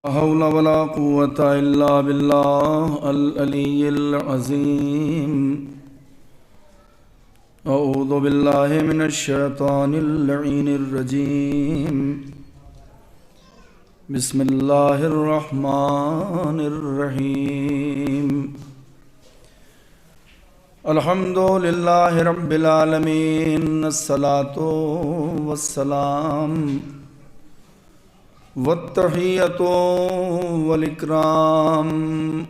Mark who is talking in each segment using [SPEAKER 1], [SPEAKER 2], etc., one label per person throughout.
[SPEAKER 1] لا حول ولا قوة إلا بالله العلي العظيم. أعوذ بالله من الشيطان اللعين الرجيم. بسم الله الرحمن الرحيم. الحمد لله رب العالمين. الصلاة والسلام والتحیۃ والاکرام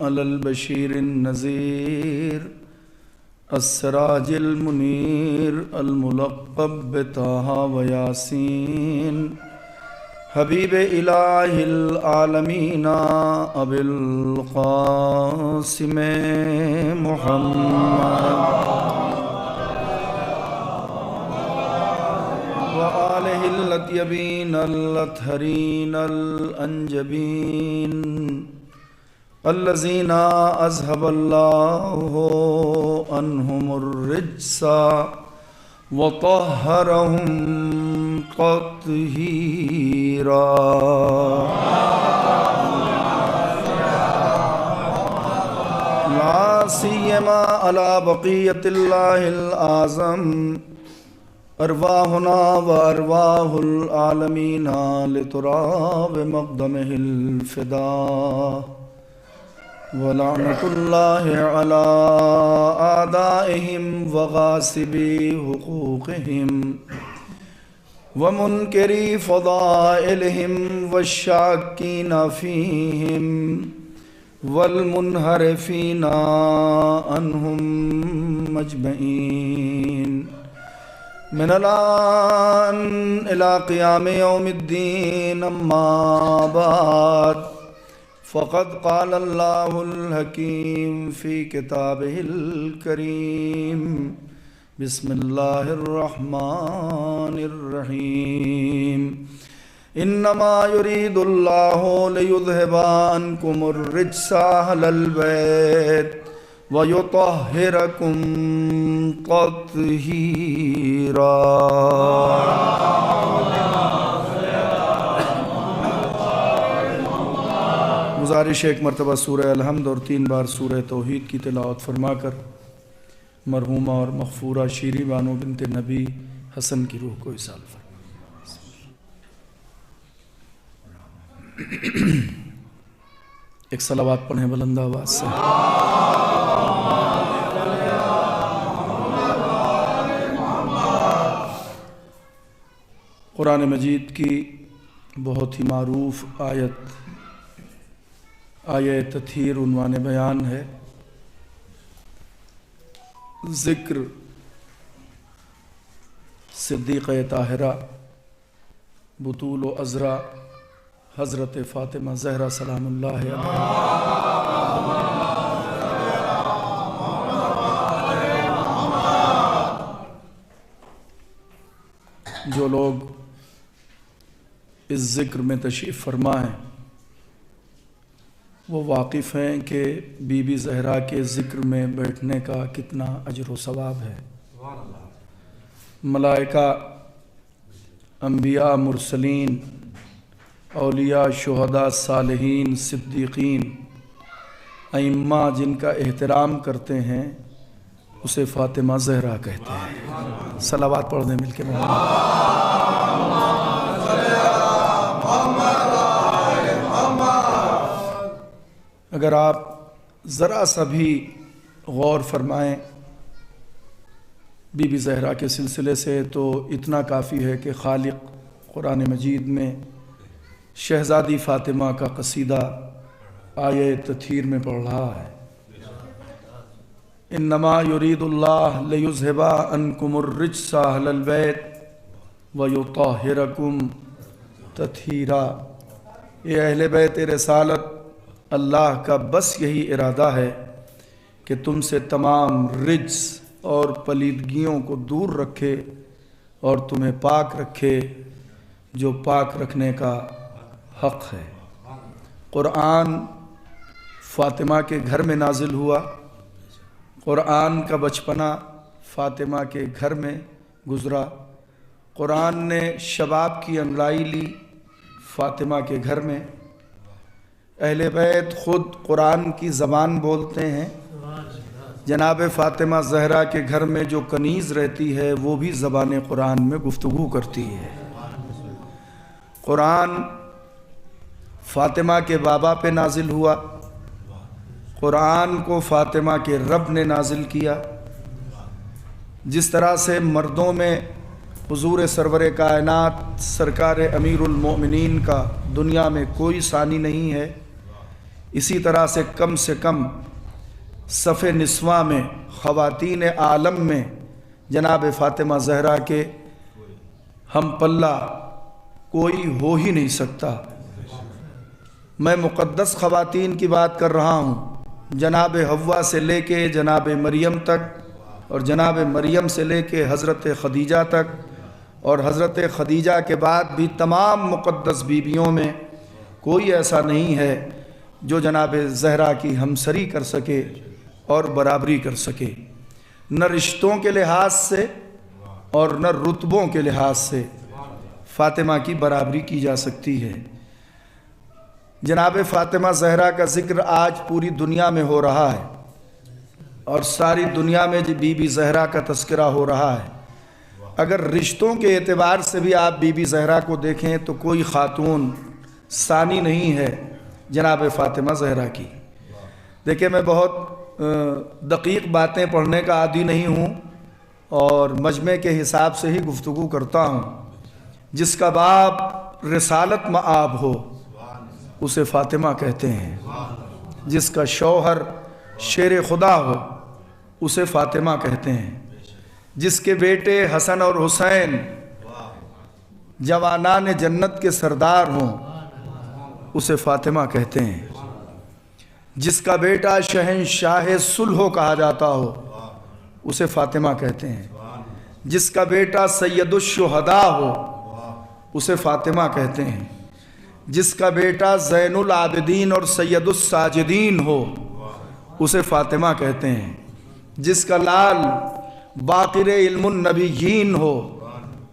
[SPEAKER 1] علی البشیر النذیر السراج المنیر الملقب بطٰہٰ و یاسین حبیب الہ العالمین ابی القاسم محمد وآلہ الطیبین الطاہرین الانجبین الذین اذھب اللہ عنہم الرجس وطہرہم تطہیرا. لا سیما علی بقیۃ اللہ الاعظم ارواحنا و ارواح العالمین لتراب مقدمہ الفداء ولعنۃ اللہ علی اعدائہم وغاصبی حقوقہم ومنکری فضائلہم والشاکین فیہم والمنحرفین عنہم مجمعین من الآن إلى قيام يوم الدين. أما بعد فقد قال الله الحكيم في كتابه الكريم. بسم الله الرحمن الرحيم. إنما يريد الله ليذهب عنكم الرجس أهل البيت وَيُطَهِّرَكُمْ تَطْهِيرًا. گزارش ایک مرتبہ سورہ الحمد اور 3 بار سورہ توحید کی تلاوت فرما کر مرحومہ اور مغفورہ شیریں بانو بنت نبی حسن کی روح کو اصال فرما. ایک صلوات پڑھیں بلند آواز سے. قرآن مجید کی بہت ہی معروف آیہ تطہیر عنوان بیان ہے. ذکر صدیقہ طاہرہ بطول و عذرا حضرت فاطمہ زہرا سلام اللہ علیہا. جو لوگ اس ذکر میں تشریف فرما ہیں وہ واقف ہیں کہ بی بی زہرا کے ذکر میں بیٹھنے کا کتنا اجر و ثواب ہے. ملائکہ، انبیاء، مرسلین، اولیاء، شہداء، صالحین، صدیقین، ائمہ جن کا احترام کرتے ہیں اسے فاطمہ زہرا کہتے ہیں. صلوات پڑھ دیں مل کے. اگر آپ ذرا سا بھی غور فرمائیں بی بی زہرا کے سلسلے سے تو اتنا کافی ہے کہ خالق قرآن مجید میں شہزادی فاطمہ کا قصیدہ آیہ تطہیر میں پڑھ رہا ہے. انما یرید اللہ لیذھب عنکم الرجس اہل البیت ویطہرکم تطہیرا. اے اہل بیت رسالت، اللہ کا بس یہی ارادہ ہے کہ تم سے تمام رجس اور پلیدگیوں کو دور رکھے اور تمہیں پاک رکھے جو پاک رکھنے کا حق ہے. قرآن فاطمہ کے گھر میں نازل ہوا. قرآن کا بچپنا فاطمہ کے گھر میں گزرا. قرآن نے شباب کی انگڑائی لی فاطمہ کے گھر میں. اہل بیت خود قرآن کی زبان بولتے ہیں، جناب فاطمہ زہرا کے گھر میں جو کنیز رہتی ہے وہ بھی زبان قرآن میں گفتگو کرتی ہے۔ قرآن فاطمہ کے بابا پہ نازل ہوا، قرآن کو فاطمہ کے رب نے نازل کیا۔ جس طرح سے مردوں میں حضور سرور کائنات سرکار امیر المؤمنین کا دنیا میں کوئی ثانی نہیں ہے، اسی طرح سے کم صف نسواں میں خواتین عالم میں جناب فاطمہ زہرا کے ہم پلہ کوئی ہو ہی نہیں سکتا۔ میں مقدس خواتین کی بات کر رہا ہوں، جناب حوا سے لے کے جناب مریم تک، اور جناب مریم سے لے کے حضرت خدیجہ تک، اور حضرت خدیجہ کے بعد بھی تمام مقدس بیویوں میں کوئی ایسا نہیں ہے جو جناب زہرا کی ہمسری کر سکے اور برابری کر سکے، نہ رشتوں کے لحاظ سے اور نہ رتبوں کے لحاظ سے فاطمہ کی برابری کی جا سکتی ہے۔ جناب فاطمہ زہرا کا ذکر آج پوری دنیا میں ہو رہا ہے، اور ساری دنیا میں بی بی زہرا کا تذکرہ ہو رہا ہے۔ اگر رشتوں کے اعتبار سے بھی آپ بی بی زہرا کو دیکھیں تو کوئی خاتون ثانی نہیں ہے جناب فاطمہ زہرا کی۔ دیکھیں، میں بہت دقیق باتیں پڑھنے کا عادی نہیں ہوں، اور مجمع کے حساب سے ہی گفتگو کرتا ہوں۔ جس کا باپ رسالت مآب ہو اسے فاطمہ کہتے ہیں، جس کا شوہر شیر خدا ہو اسے فاطمہ کہتے ہیں، جس کے بیٹے حسن اور حسین جوانان جنت کے سردار ہوں اسے فاطمہ کہتے ہیں، جس کا بیٹا شہنشاہ صلح کہا جاتا ہو اسے فاطمہ کہتے ہیں، جس کا بیٹا سید الشہداء ہو اسے فاطمہ کہتے ہیں، جس کا بیٹا زین العابدین اور سید الساجدین ہو اسے فاطمہ کہتے ہیں، جس کا لال باقر علم النبیین ہو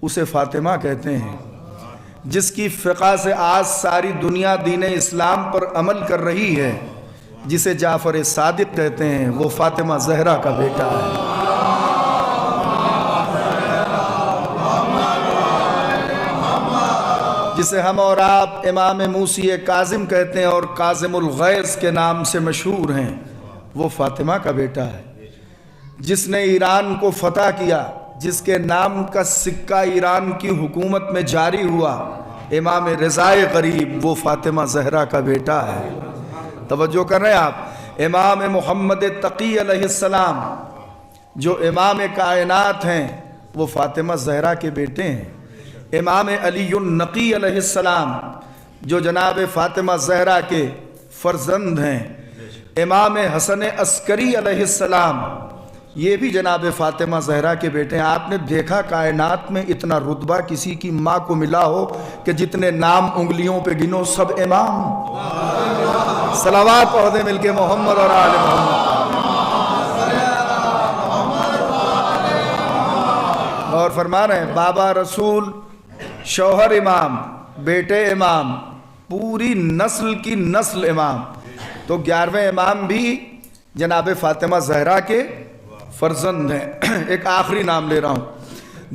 [SPEAKER 1] اسے فاطمہ کہتے ہیں، جس کی فقہ سے آج ساری دنیا دین اسلام پر عمل کر رہی ہے، جسے جعفر صادق کہتے ہیں، وہ فاطمہ زہرا کا بیٹا ہے۔ جسے ہم اور آپ امام موسی کاظم کہتے ہیں اور کاظم الغیظ کے نام سے مشہور ہیں، وہ فاطمہ کا بیٹا ہے۔ جس نے ایران کو فتح کیا، جس کے نام کا سکہ ایران کی حکومت میں جاری ہوا، امام رضا غریب، وہ فاطمہ زہرا کا بیٹا ہے۔ توجہ کر رہے ہیں آپ؟ امام محمد تقی علیہ السلام جو امام کائنات ہیں وہ فاطمہ زہرا کے بیٹے ہیں۔ امام علی النقی علیہ السلام جو جناب فاطمہ زہرا کے فرزند ہیں۔ امام حسن عسکری علیہ السلام یہ بھی جناب فاطمہ زہرا کے بیٹے ہیں۔ آپ نے دیکھا کائنات میں اتنا رتبہ کسی کی ماں کو ملا ہو کہ جتنے نام انگلیوں پہ گنو سب امام؟ صلوات پڑھ دیں مل کے محمد اور آل محمد۔ اور فرما رہے ہیں بابا رسول، شوہر امام، بیٹے امام، پوری نسل کی نسل امام۔ تو 11ویں امام بھی جناب فاطمہ زہرا کے فرزند ہیں۔ ایک آخری نام لے رہا ہوں،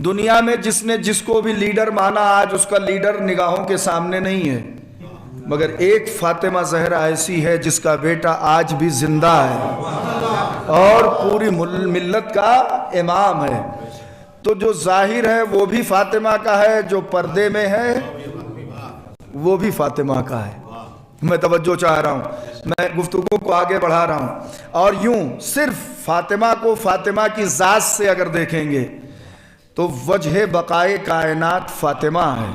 [SPEAKER 1] دنیا میں جس نے جس کو بھی لیڈر مانا آج اس کا لیڈر نگاہوں کے سامنے نہیں ہے، مگر ایک فاطمہ زہرا ایسی ہے جس کا بیٹا آج بھی زندہ ہے اور پوری ملت کا امام ہے۔ تو جو ظاہر ہے وہ بھی فاطمہ کا ہے، جو پردے میں ہے وہ بھی فاطمہ کا ہے۔ میں توجہ چاہ رہا ہوں، میں گفتگو کو آگے بڑھا رہا ہوں، اور یوں صرف فاطمہ کو فاطمہ کی ذات سے اگر دیکھیں گے تو وجہ بقائے کائنات فاطمہ ہے،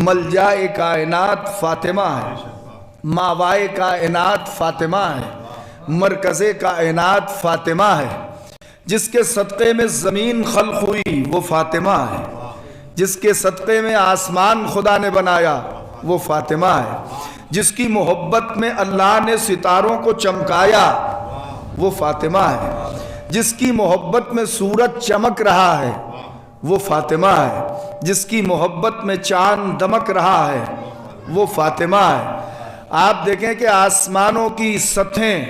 [SPEAKER 1] ملجائے کائنات فاطمہ ہے، ماوائے کائنات فاطمہ ہے، مرکز کائنات فاطمہ ہے۔ جس کے صدقے میں زمین خلق ہوئی وہ فاطمہ ہے، جس کے صدقے میں آسمان خدا نے بنایا وہ فاطمہ ہے، جس کی محبت میں اللہ نے ستاروں کو چمکایا وہ فاطمہ ہے، جس کی محبت میں سورج چمک رہا ہے وہ فاطمہ ہے، جس کی محبت میں چاند دمک رہا ہے وہ فاطمہ ہے۔ آپ دیکھیں کہ آسمانوں کی سطحیں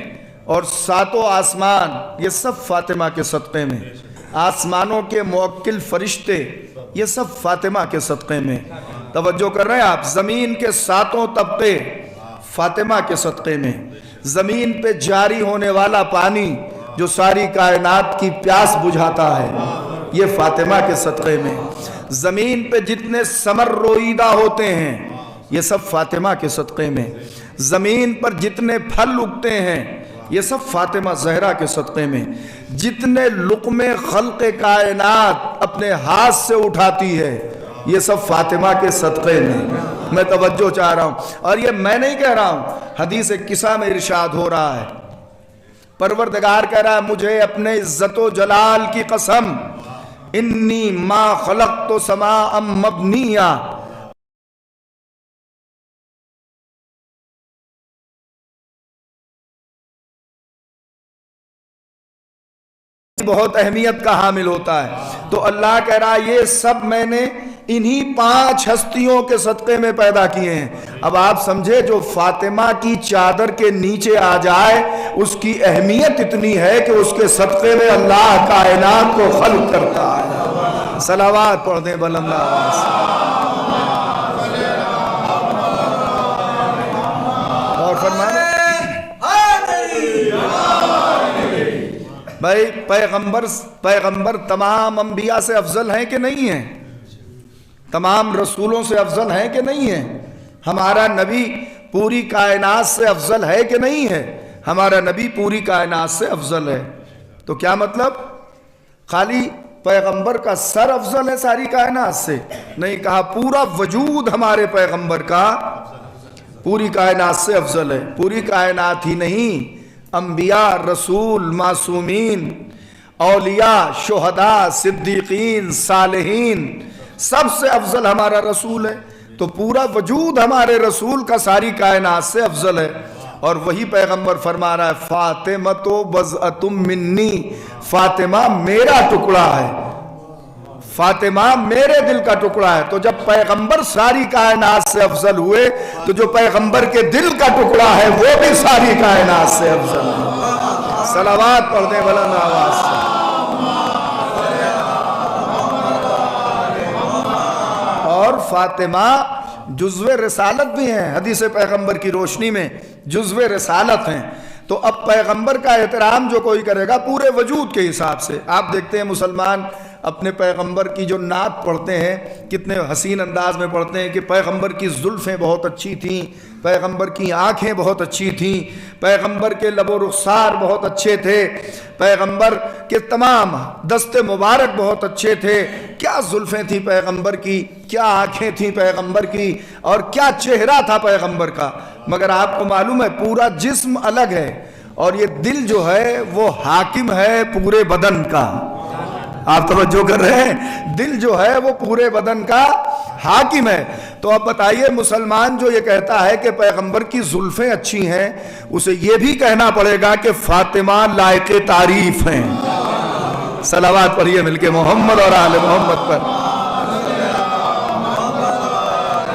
[SPEAKER 1] اور ساتوں آسمان یہ سب فاطمہ کے صدقے میں، آسمانوں کے موکل فرشتے یہ سب فاطمہ کے صدقے میں. توجہ کر رہے ہیں آپ؟ زمین کے ساتوں طبقے فاطمہ کے صدقے میں، زمین پہ جاری ہونے والا پانی جو ساری کائنات کی پیاس بجھاتا ہے یہ فاطمہ کے صدقے میں، زمین پہ جتنے ثمر رویدہ ہوتے ہیں یہ سب فاطمہ کے صدقے میں، زمین پر جتنے پھل اگتے ہیں یہ سب فاطمہ زہرا کے صدقے میں، جتنے لقمے خلق کائنات اپنے ہاتھ سے اٹھاتی ہے یہ سب فاطمہ کے صدقے میں توجہ چاہ رہا ہوں. اور یہ میں نہیں کہہ رہا ہوں، حدیث قصہ میں ارشاد ہو رہا ہے، پروردگار کہہ رہا ہے مجھے اپنے عزت و جلال کی قسم، انی ما خلقت سماء مبنیہ، بہت اہمیت کا حامل ہوتا ہے. تو اللہ کہہ رہا ہے یہ سب میں نے انہی 5 ہستیوں کے صدقے میں پیدا کیے ہیں. اب آپ سمجھے جو فاطمہ کی چادر کے نیچے آ جائے اس کی اہمیت اتنی ہے کہ اس کے صدقے میں اللہ کائنات کو خلق کرتا ہے. صلوات پڑھ دیں بلند آواز سے. اور فرمانا بھائی پیغمبر تمام انبیاء سے افضل ہیں کہ نہیں ہیں؟ تمام رسولوں سے افضل ہیں کہ نہیں ہیں؟ ہمارا نبی پوری کائنات سے افضل ہے کہ نہیں ہے؟ ہمارا نبی پوری کائنات سے افضل ہے. تو کیا مطلب خالی پیغمبر کا سر افضل ہے ساری کائنات سے؟ نہیں، کہا پورا وجود ہمارے پیغمبر کا پوری کائنات سے افضل ہے. پوری کائنات ہی نہیں، انبیاء، رسول، معصومین، اولیاء، شہداء، صدیقین، صالحین، سب سے افضل ہمارا رسول ہے. تو پورا وجود ہمارے رسول کا ساری کائنات سے افضل ہے. اور وہی پیغمبر فرما رہا ہے فاطمہ تو بضعۃ منی، فاطمہ میرا ٹکڑا ہے، فاطمہ میرے دل کا ٹکڑا ہے. تو جب پیغمبر ساری کائنات سے افضل ہوئے تو جو پیغمبر کے دل کا ٹکڑا ہے وہ بھی ساری کائنات سے افضل ہے. صلوات پڑھ دیں بلند آواز سے. اور فاطمہ جزو رسالت بھی ہیں، حدیث پیغمبر کی روشنی میں جزو رسالت ہیں. تو اب پیغمبر کا احترام جو کوئی کرے گا پورے وجود کے حساب سے، آپ دیکھتے ہیں مسلمان اپنے پیغمبر کی جو نعت پڑھتے ہیں کتنے حسین انداز میں پڑھتے ہیں کہ پیغمبر کی زلفیں بہت اچھی تھیں، پیغمبر کی آنکھیں بہت اچھی تھیں، پیغمبر کے لب و رخسار بہت اچھے تھے، پیغمبر کے تمام دست مبارک بہت اچھے تھے. کیا زلفیں تھیں پیغمبر کی، کیا آنکھیں تھیں پیغمبر کی، اور کیا چہرہ تھا پیغمبر کا. مگر آپ کو معلوم ہے پورا جسم الگ ہے اور یہ دل جو ہے وہ حاکم ہے پورے بدن کا. آپ توجہ کر رہے ہیں؟ دل جو ہے وہ پورے بدن کا حاکم ہے. تو اب بتائیے مسلمان جو یہ کہتا ہے کہ پیغمبر کی زلفیں اچھی ہیں اسے یہ بھی کہنا پڑے گا کہ فاطمہ لائق تعریف ہیں. صلوات پڑھیے مل کے محمد اور آل محمد پر.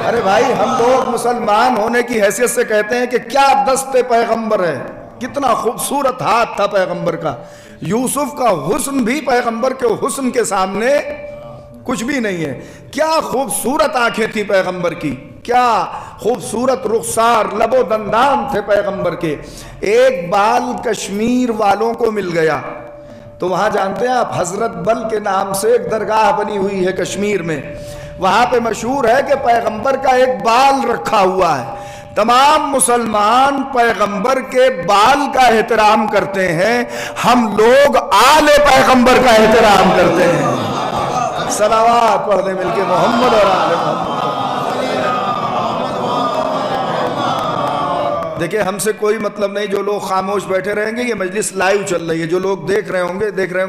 [SPEAKER 1] ارے بھائی ہم لوگ مسلمان ہونے کی حیثیت سے کہتے ہیں کہ کیا دست پیغمبر ہے، کتنا خوبصورت ہاتھ تھا پیغمبر کا. یوسف کا حسن بھی پیغمبر کے حسن کے سامنے کچھ بھی نہیں ہے. کیا خوبصورت آنکھیں تھی پیغمبر کی، کیا خوبصورت رخسار، لب و دندان تھے پیغمبر کے. ایک بال کشمیر والوں کو مل گیا تو وہاں جانتے ہیں آپ حضرت بل کے نام سے ایک درگاہ بنی ہوئی ہے کشمیر میں. وہاں پہ مشہور ہے کہ پیغمبر کا ایک بال رکھا ہوا ہے. تمام مسلمان پیغمبر کے بال کا احترام کرتے ہیں، ہم لوگ آل پیغمبر کا احترام کرتے ہیں. صلوات پڑھ دیں مل کے محمد اور آل محمد. دیکھیں ہم سے کوئی مطلب نہیں جو لوگ خاموش بیٹھے رہیں گے. یہ مجلس لائیو چل رہی ہے، جو لوگ دیکھ رہے ہوں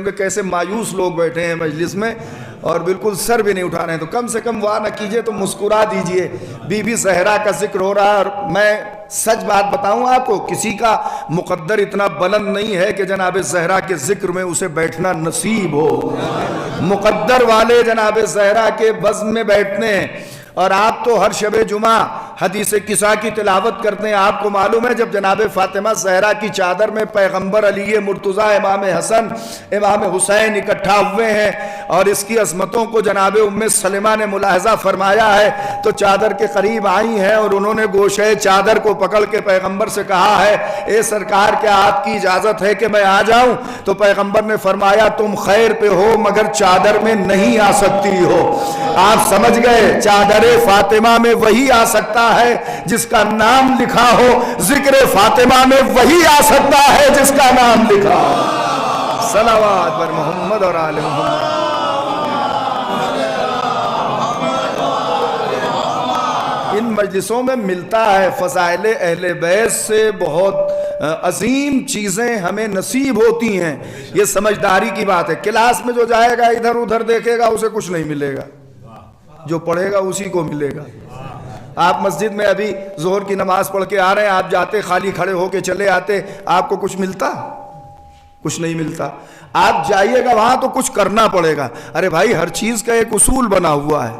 [SPEAKER 1] گے کیسے مایوس لوگ بیٹھے ہیں مجلس میں اور بالکل سر بھی نہیں اٹھا رہے ہیں. تو کم سے کم وہاں نہ کیجئے تو مسکرا دیجئے. بی بی زہرا کا ذکر ہو رہا ہے اور میں سچ بات بتاؤں آپ کو، کسی کا مقدر اتنا بلند نہیں ہے کہ جناب زہرا کے ذکر میں اسے بیٹھنا نصیب ہو. مقدر والے جناب زہرا کے بزم میں بیٹھنے ہیں. اور آپ تو ہر شب جمعہ حدیث کسا کی تلاوت کرتے ہیں. آپ کو معلوم ہے جب جناب فاطمہ زہرا کی چادر میں پیغمبر علی مرتضیٰ امام حسن امام حسین اکٹھا ہوئے ہیں اور اس کی عظمتوں کو جناب ام سلمہ نے ملاحظہ فرمایا ہے تو چادر کے قریب آئی ہیں اور انہوں نے گوشے چادر کو پکڑ کے پیغمبر سے کہا ہے اے سرکار کیا آپ کی اجازت ہے کہ میں آ جاؤں؟ تو پیغمبر نے فرمایا تم خیر پہ ہو مگر چادر میں نہیں آ سکتی ہو. آپ سمجھ گئے چادر فاطمہ میں وہی آ سکتا ہے جس کا نام لکھا ہو, ذکر فاطمہ میں وہی آ سکتا ہے جس کا نام لکھا ہو. صلوات بر محمد اور آل محمد. ان مجلسوں میں ملتا ہے فضائل اہل بیت سے بہت عظیم چیزیں ہمیں نصیب ہوتی ہیں. یہ سمجھداری کی بات ہے. کلاس میں جو جائے گا ادھر ادھر دیکھے گا اسے کچھ نہیں ملے گا, جو پڑھے گا اسی کو ملے گا. آپ مسجد میں ابھی ظہر کی نماز پڑھ کے آ رہے ہیں, آپ جاتے خالی کھڑے ہو کے چلے آتے, آپ کو کچھ ملتا؟ کچھ نہیں ملتا. آپ جائیے گا وہاں تو کچھ کرنا پڑے گا. ارے بھائی ہر چیز کا ایک اصول بنا ہوا ہے.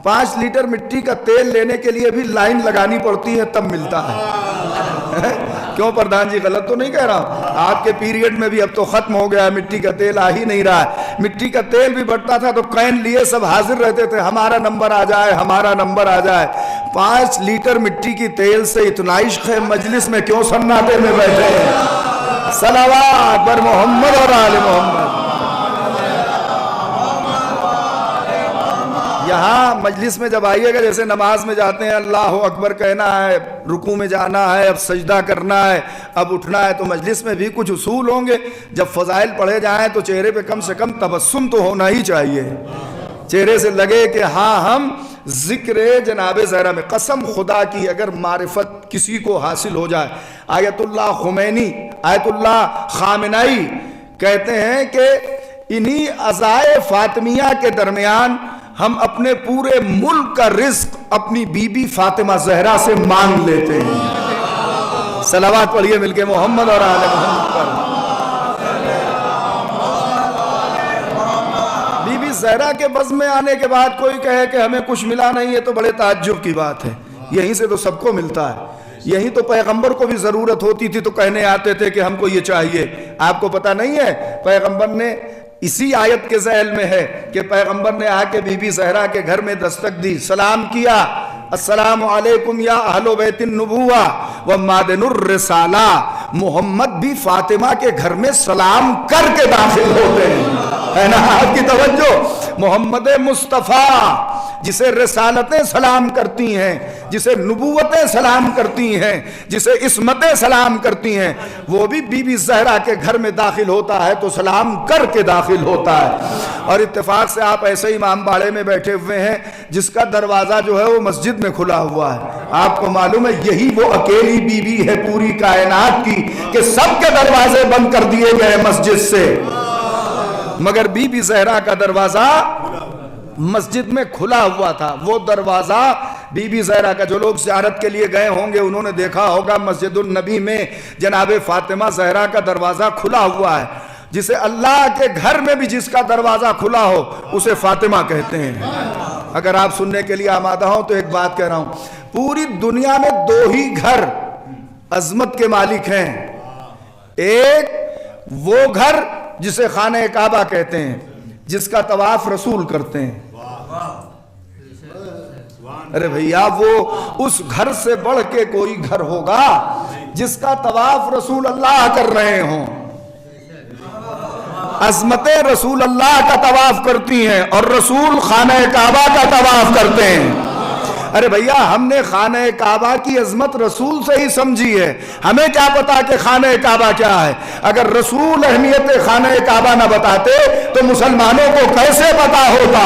[SPEAKER 1] 5 لیٹر مٹی کا تیل لینے کے لیے بھی لائن لگانی پڑتی ہے تب ملتا ہے. کیوں پردھان جی غلط تو نہیں کہہ رہا ہوں؟ آپ کے پیریڈ میں بھی اب تو ختم ہو گیا, مٹی کا تیل آ ہی نہیں رہا ہے. مٹی کا تیل بھی بٹتا تھا تو کین لیے سب حاضر رہتے تھے, ہمارا نمبر آ جائے ہمارا نمبر آ جائے. 5 لیٹر مٹی کی تیل سے اتنا عشق ہے, مجلس میں کیوں سناٹے میں بیٹھے ہیں؟ صلوات بر محمد اور آل محمد. یہاں مجلس میں جب آئیے گا جیسے نماز میں جاتے ہیں اللہ اکبر کہنا ہے, رکوع میں جانا ہے, اب سجدہ کرنا ہے, اب اٹھنا ہے, تو مجلس میں بھی کچھ اصول ہوں گے. جب فضائل پڑھے جائیں تو چہرے پہ کم سے کم تبسم تو ہونا ہی چاہیے, چہرے سے لگے کہ ہاں ہم ذکر جناب زہرا میں. قسم خدا کی اگر معرفت کسی کو حاصل ہو جائے, آیت اللہ خمینی آیت اللہ خامنائی کہتے ہیں کہ انہی عزائے فاطمیہ کے درمیان ہم اپنے پورے ملک کا رزق اپنی بی بی فاطمہ زہرا سے مانگ لیتے ہیں. صلوات پڑھیے مل کے محمد اور آل محمد پر. بی بی زہرا کے بزم میں آنے کے بعد کوئی کہے کہ ہمیں کچھ ملا نہیں ہے تو بڑے تعجب کی بات ہے. یہیں سے تو سب کو ملتا ہے. یہی تو پیغمبر کو بھی ضرورت ہوتی تھی تو کہنے آتے تھے کہ ہم کو یہ چاہیے. آپ کو پتہ نہیں ہے پیغمبر نے اسی آیت کے ذیل میں ہے کہ پیغمبر نے آ کے بی بی زہرا کے گھر میں دستک دی, سلام کیا, السلام علیکم یا اہل بیت النبوہ و معدن الرسالہ. محمد بھی فاطمہ کے گھر میں سلام کر کے داخل ہوتے ہیں. ہے نا آپ کی توجہ؟ محمد مصطفیٰ جسے رسالتیں سلام کرتی ہیں, جسے نبوتیں سلام کرتی ہیں, جسے عصمتیں سلام کرتی ہیں, وہ بھی بی بی زہرا کے گھر میں داخل ہوتا ہے تو سلام کر کے داخل ہوتا ہے. اور اتفاق سے آپ ایسے امام باڑے میں بیٹھے ہوئے ہیں جس کا دروازہ جو ہے وہ مسجد میں کھلا ہوا ہے. آپ کو معلوم ہے یہی وہ اکیلی بی بی ہے پوری کائنات کی کہ سب کے دروازے بند کر دیے گئے مسجد سے, مگر بی بی زہرا کا دروازہ مسجد میں کھلا ہوا تھا. وہ دروازہ بی بی زہرا کا, جو لوگ زیارت کے لیے گئے ہوں گے انہوں نے دیکھا ہوگا مسجد النبی میں جناب فاطمہ زہرا کا دروازہ کھلا ہوا ہے. جسے اللہ کے گھر میں بھی جس کا دروازہ کھلا ہو اسے فاطمہ کہتے ہیں. اگر آپ سننے کے لیے آمادہ ہوں تو ایک بات کہہ رہا ہوں, پوری دنیا میں 2 ہی گھر عظمت کے مالک ہیں. ایک وہ گھر جسے خانہ کعبہ کہتے ہیں, جس کا طواف رسول کرتے ہیں. ارے بھیا وہ اس گھر سے بڑھ کے کوئی گھر ہوگا جس کا طواف رسول اللہ کر رہے ہوں. عظمت رسول اللہ کا طواف کرتی ہیں اور رسول خانہ کعبہ کا طواف کرتے ہیں. ارے بھیا ہم نے خانہ کعبہ کی عظمت رسول سے ہی سمجھی ہے, ہمیں کیا پتا کہ خانہ کعبہ کیا ہے. اگر رسول اہمیت خانہ کعبہ نہ بتاتے تو مسلمانوں کو کیسے پتا ہوتا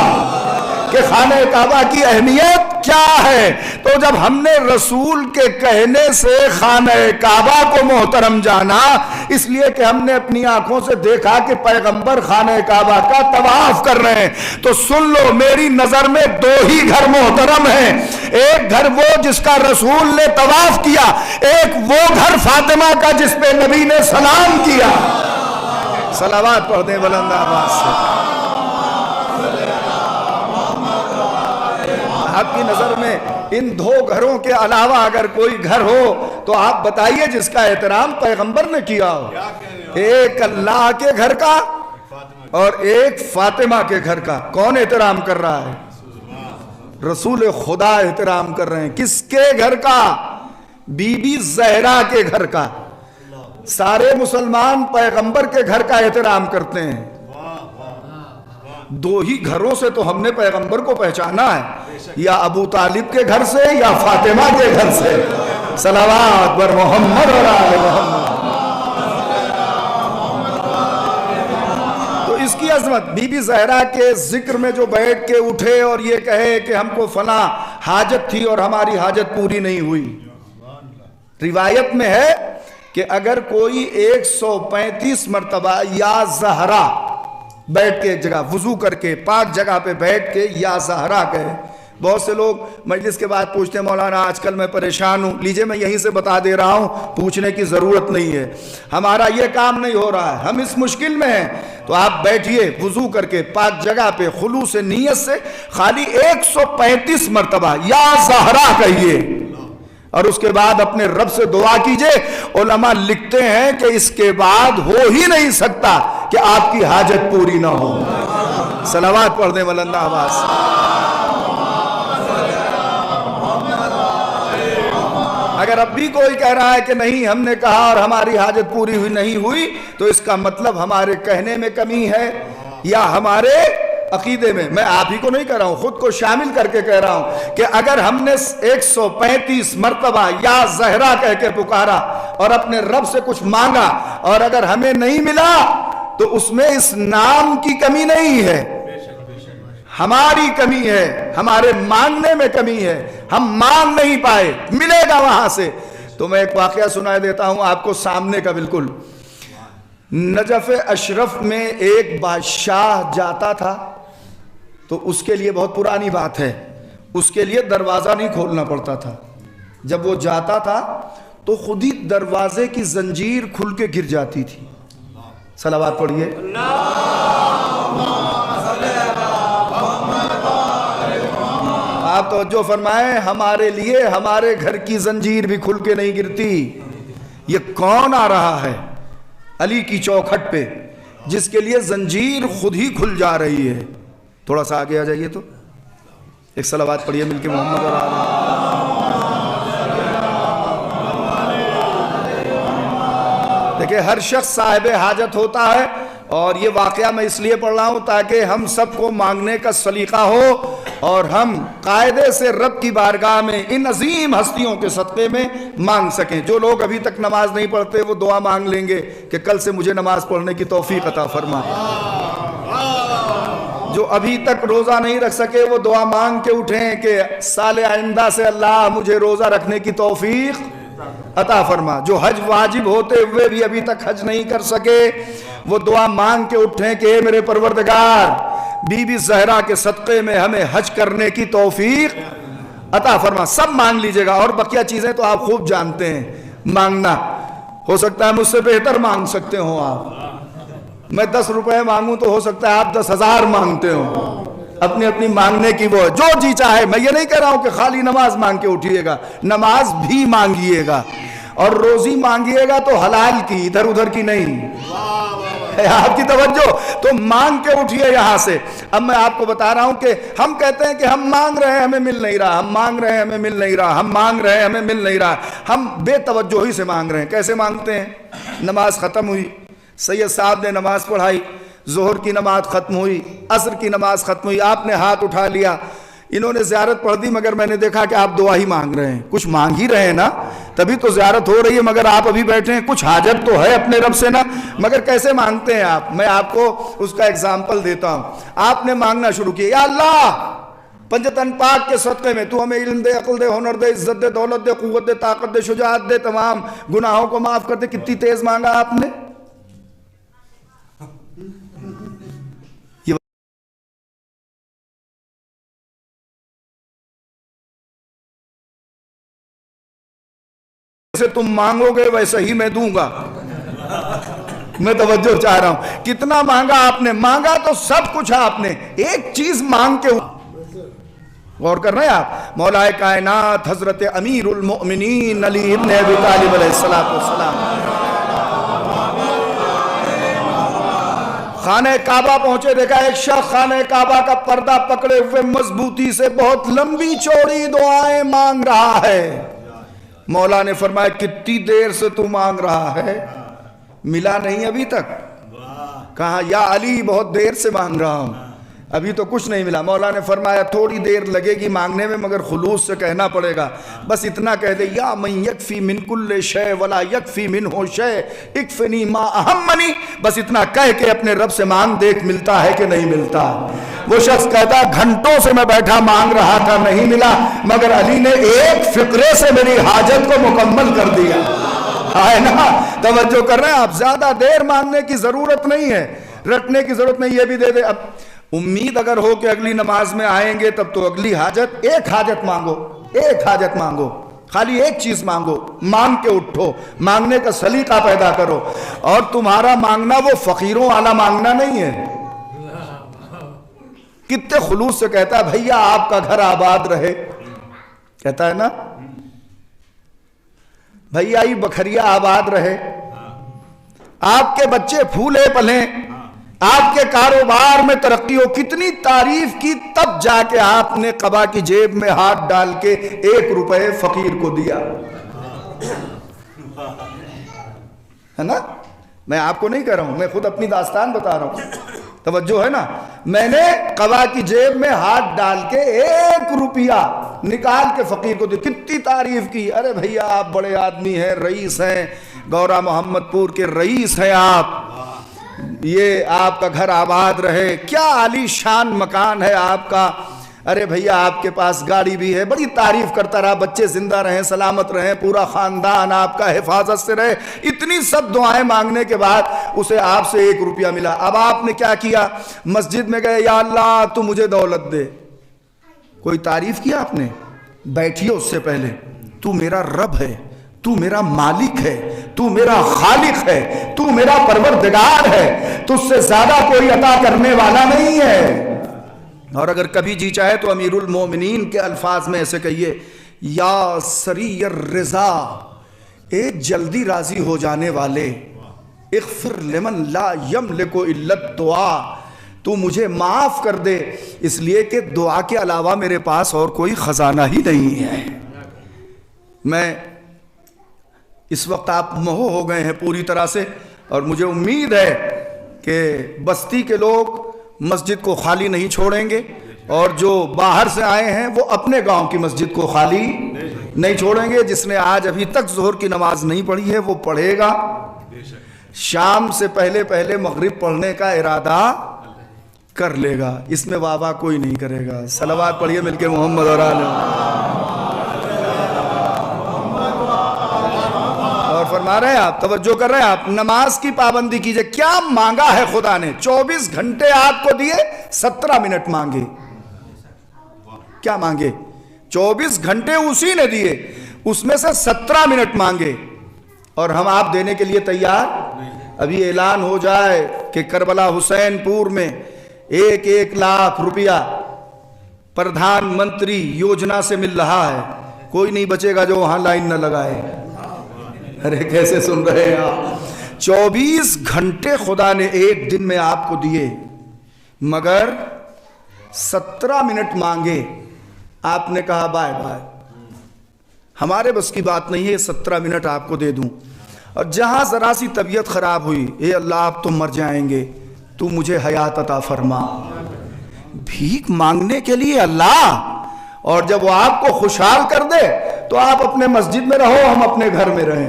[SPEAKER 1] کہ خانہ کعبہ کی اہمیت کیا ہے. تو جب ہم نے رسول کے کہنے سے خانہ کعبہ کو محترم جانا, اس لیے کہ ہم نے اپنی آنکھوں سے دیکھا کہ پیغمبر خانہ کعبہ کا طواف کر رہے ہیں, تو سن لو میری نظر میں 2 ہی گھر محترم ہیں. ایک گھر وہ جس کا رسول نے طواف کیا, ایک وہ گھر فاطمہ کا جس پہ نبی نے سلام کیا. صلوات پڑھ دیں بلند آواز سے. آپ کی نظر میں ان دو گھروں کے علاوہ اگر کوئی گھر ہو تو آپ بتائیے جس کا احترام پیغمبر نے کیا ہو. ایک اللہ کے گھر کا اور ایک فاطمہ کے گھر کا. کون احترام کر رہا ہے؟ رسول خدا احترام کر رہے ہیں. کس کے گھر کا؟ بی بی زہرا کے گھر کا. سارے مسلمان پیغمبر کے گھر کا احترام کرتے ہیں. دو ہی گھروں سے تو ہم نے پیغمبر کو پہچانا ہے, یا ابو طالب کے گھر سے یا فاطمہ کے گھر سے. صلوات بر محمد اور آل محمد. تو اس کی عظمت. بی بی زہرا کے ذکر میں جو بیٹھ کے اٹھے اور یہ کہے کہ ہم کو فلاں حاجت تھی اور ہماری حاجت پوری نہیں ہوئی. روایت میں ہے کہ اگر کوئی 135 مرتبہ یا زہرا بیٹھ کے ایک جگہ وضو کر کے پاک جگہ پہ بیٹھ کے یا زہرا کہے. بہت سے لوگ مجلس کے بعد پوچھتے ہیں مولانا آج کل میں پریشان ہوں. لیجئے میں یہیں سے بتا دے رہا ہوں, پوچھنے کی ضرورت نہیں ہے. ہمارا یہ کام نہیں ہو رہا ہے, ہم اس مشکل میں ہیں. تو آپ بیٹھیے وضو کر کے پاک جگہ پہ خلوص نیت سے خالی 135 مرتبہ یا زہرا کہیے اور اس کے بعد اپنے رب سے دعا کیجئے. علماء لکھتے ہیں کہ اس کے بعد ہو ہی نہیں سکتا کہ آپ کی حاجت پوری نہ ہو. صلوات پڑھ دیں بلند آواز سے. اگر اب بھی کوئی کہہ رہا ہے کہ نہیں ہم نے کہا اور ہماری حاجت پوری ہوئی نہیں ہوئی, تو اس کا مطلب ہمارے کہنے میں کمی ہے یا ہمارے عقیدے میں. میں آپ ہی کو نہیں کہہ رہا ہوں, خود کو شامل کر کے کہہ رہا ہوں کہ اگر ہم نے 135 مرتبہ یا زہرا کہہ کے پکارا اور اپنے رب سے کچھ مانگا اور اگر ہمیں نہیں ملا تو اس میں اس نام کی کمی نہیں ہے, ہماری کمی ہے, ہمارے مانگنے میں کمی ہے. ہم مانگ نہیں پائے, ملے گا وہاں سے. تو میں ایک واقعہ سنائے دیتا ہوں آپ کو سامنے کا بالکل. نجف اشرف میں ایک بادشاہ جاتا تھا تو اس کے لیے بہت پرانی بات ہے, اس کے لیے دروازہ نہیں کھولنا پڑتا تھا. جب وہ جاتا تھا تو خود ہی دروازے کی زنجیر کھل کے گر جاتی تھی. صلوات پڑھیے. آپ توجہ فرمائیں, ہمارے لیے ہمارے گھر کی زنجیر بھی کھل کے نہیں گرتی. یہ کون آ رہا ہے علی کی چوکھٹ پہ جس کے لیے زنجیر خود ہی کھل جا رہی ہے؟ تھوڑا سا آگے آ جائیے تو ایک صلوات پڑھیے مل کے محمد اور دیکھیں, ہر شخص صاحب حاجت ہوتا ہے. اور یہ واقعہ میں اس لیے پڑھ رہا ہوں تاکہ ہم سب کو مانگنے کا سلیقہ ہو اور ہم قاعدے سے رب کی بارگاہ میں ان عظیم ہستیوں کے صدقے میں مانگ سکیں. جو لوگ ابھی تک نماز نہیں پڑھتے وہ دعا مانگ لیں گے کہ کل سے مجھے نماز پڑھنے کی توفیق عطا فرما. جو ابھی تک روزہ نہیں رکھ سکے وہ دعا مانگ کے اٹھیں کہ سال آئندہ سے اللہ مجھے روزہ رکھنے کی توفیق عطا فرما. جو حج واجب ہوتے ہوئے بھی ابھی تک حج نہیں کر سکے وہ دعا مانگ کے اٹھیں کہ اے میرے پروردگار بی بی زہرا کے صدقے میں ہمیں حج کرنے کی توفیق عطا فرما. سب مانگ لیجئے گا, اور بقیہ چیزیں تو آپ خوب جانتے ہیں. مانگنا ہو سکتا ہے مجھ سے بہتر مانگ سکتے ہوں آپ. میں 10 روپے مانگوں تو ہو سکتا ہے آپ 10,000 مانگتے ہوں. اپنی اپنی مانگنے کی وہ جو جی چاہے. میں یہ نہیں کہہ رہا ہوں کہ خالی نماز مانگ کے اٹھیے گا, نماز بھی مانگیے گا اور روزی مانگیے گا تو حلال کی, ادھر ادھر کی نہیں. آپ کی توجہ, تو مانگ کے اٹھیے یہاں سے. اب میں آپ کو بتا رہا ہوں کہ ہم کہتے ہیں کہ ہم مانگ رہے ہیں ہمیں مل نہیں رہا, ہم مانگ رہے ہیں ہمیں مل نہیں رہا, ہم مانگ رہے ہیں ہمیں مل نہیں رہا. ہم بے توجہی سے مانگ رہے ہیں. کیسے مانگتے ہیں؟ نماز ختم ہوئی, سید صاحب نے نماز پڑھائی, ظہر کی نماز ختم ہوئی, عصر کی نماز ختم ہوئی, آپ نے ہاتھ اٹھا لیا, انہوں نے زیارت پڑھ دی, مگر میں نے دیکھا کہ آپ دعا ہی مانگ رہے ہیں. کچھ مانگ ہی رہے ہیں نا, تبھی تو زیارت ہو رہی ہے, مگر آپ ابھی بیٹھے ہیں, کچھ حاجت تو ہے اپنے رب سے نا. مگر کیسے مانگتے ہیں آپ؟ میں آپ کو اس کا اگزامپل دیتا ہوں. آپ نے مانگنا شروع کیا, یا اللہ پنجتن پاک کے صدقے میں تو ہمیں علم دے, عقل دے, ہنر دے, عزت دے, دولت دے, قوت دے, طاقت دے, شجاعت دے, تمام گناہوں کو معاف کر دے. کتنی تیز مانگا آپ نے. جیسے تم مانگو گے ویسے ہی میں دوں گا. میں توجہ چاہ رہا ہوں. کتنا مانگا آپ نے؟ مانگا تو سب کچھ آپ نے. ایک چیز مانگ کے غور کر رہے ہیں آپ؟ مولا کائنات حضرت امیر المؤمنین علی ابن ابی طالب علیہ السلام خانہ کعبہ پہنچے، دیکھا ایک شخص خانہ کعبہ کا پردہ پکڑے ہوئے مضبوطی سے بہت لمبی چوڑی دعائیں مانگ رہا ہے۔ مولا نے فرمایا کتنی دیر سے تو مانگ رہا ہے؟ ملا نہیں ابھی تک؟ کہا یا علی بہت دیر سے مانگ رہا ہوں، ابھی تو کچھ نہیں ملا۔ مولا نے فرمایا تھوڑی دیر لگے گی مانگنے میں، مگر خلوص سے کہنا پڑے گا، بس اتنا کہہ دے یا من یکفی من کل شے ولا یکفی منہ شے اکفنی ما اہمنی، بس اتنا کہہ کے اپنے رب سے مانگ دیکھ ملتا ہے کہ نہیں ملتا۔ وہ شخص کہتا گھنٹوں سے میں بیٹھا مانگ رہا تھا نہیں ملا، مگر علی نے ایک فقرے سے میری حاجت کو مکمل کر دیا ہے نا۔ توجہ کر رہے ہیں آپ؟ زیادہ دیر مانگنے کی ضرورت نہیں ہے، رٹنے کی ضرورت نہیں۔ یہ بھی دے دے، اب امید اگر ہو کہ اگلی نماز میں آئیں گے تب تو اگلی حاجت، ایک حاجت مانگو، ایک حاجت مانگو، خالی ایک چیز مانگو، مانگ کے اٹھو، مانگنے کا سلیقہ پیدا کرو۔ اور تمہارا مانگنا وہ فقیروں والا مانگنا نہیں ہے۔ کتنے خلوص سے کہتا ہے بھیا آپ کا گھر آباد رہے، کہتا ہے نا بھیا یہ بکھریا آباد رہے، آپ کے بچے پھولے پلیں، آپ کے کاروبار میں ترقی ہو۔ کتنی تعریف کی، تب جا کے آپ نے قبا کی جیب میں ہاتھ ڈال کے 1 روپے فقیر کو دیا ہے نا۔ میں آپ کو نہیں کہہ رہا ہوں، میں خود اپنی داستان بتا رہا ہوں، توجہ ہے نا۔ میں نے قبا کی جیب میں ہاتھ ڈال کے 1 روپیہ نکال کے فقیر کو دی، کتنی تعریف کی، ارے بھیا آپ بڑے آدمی ہیں، رئیس ہیں، گورا محمد پور کے رئیس ہیں آپ، یہ آپ کا گھر آباد رہے، کیا عالی شان مکان ہے آپ کا، ارے بھیا آپ کے پاس گاڑی بھی ہے، بڑی تعریف کرتا رہا، بچے زندہ رہیں، سلامت رہیں، پورا خاندان آپ کا حفاظت سے رہے۔ اتنی سب دعائیں مانگنے کے بعد اسے آپ سے 1 روپیہ ملا۔ اب آپ نے کیا کیا؟ مسجد میں گئے، یا اللہ تو مجھے دولت دے۔ کوئی تعریف کیا آپ نے؟ بیٹھیے اس سے پہلے، تو میرا رب ہے، تو میرا مالک ہے، تو میرا خالق ہے، تو میرا پروردگار ہے، تجھ سے زیادہ کوئی عطا کرنے والا نہیں ہے۔ اور اگر کبھی جی چاہے تو امیر المومنین کے الفاظ میں ایسے کہیے، یا سری الرضا، ایک جلدی راضی ہو جانے والے، اغفر لمن لا یملک الا الدعاء، تو مجھے معاف کر دے اس لیے کہ دعا کے علاوہ میرے پاس اور کوئی خزانہ ہی نہیں ہے۔ میں اس وقت آپ مہو ہو گئے ہیں پوری طرح سے، اور مجھے امید ہے کہ بستی کے لوگ مسجد کو خالی نہیں چھوڑیں گے، اور جو باہر سے آئے ہیں وہ اپنے گاؤں کی مسجد کو خالی نہیں چھوڑیں گے۔ جس نے آج ابھی تک ظہر کی نماز نہیں پڑھی ہے وہ پڑھے گا، شام سے پہلے پہلے مغرب پڑھنے کا ارادہ کر لے گا، اس میں واہ واہ کوئی نہیں کرے گا۔ صلوات پڑھیے مل کے محمد اور آل فرما رہے ہیں آپ، توجہ کر رہے ہیں آپ، نماز کی پابندی کیجئے۔ کیا مانگا ہے خدا نے؟ 24 گھنٹے آپ کو دیے، 17 منٹ مانگے۔ کیا مانگے؟ 24 گھنٹے اسی نے دیے، اس میں سے 17 منٹ مانگے، اور ہم آپ دینے کے لیے تیار؟ ابھی اعلان ہو جائے کہ کربلا حسین پور میں 1 لاکھ روپیہ پردھان منتری یوجنا سے مل رہا ہے، کوئی نہیں بچے گا جو وہاں لائن نہ لگائے۔ ارے کیسے سن رہے ہیں آپ؟ 24 گھنٹے خدا نے ایک دن میں آپ کو دیے، مگر 17 منٹ مانگے، آپ نے کہا بائے بائے، ہمارے بس کی بات نہیں ہے 17 منٹ آپ کو دے دوں۔ اور جہاں ذرا سی طبیعت خراب ہوئی، اے اللہ آپ تو مر جائیں گے، تو مجھے حیات عطا فرما۔ بھیک مانگنے کے لیے اللہ، اور جب وہ آپ کو خوشحال کر دے تو آپ اپنے مسجد میں رہو، ہم اپنے گھر میں رہیں۔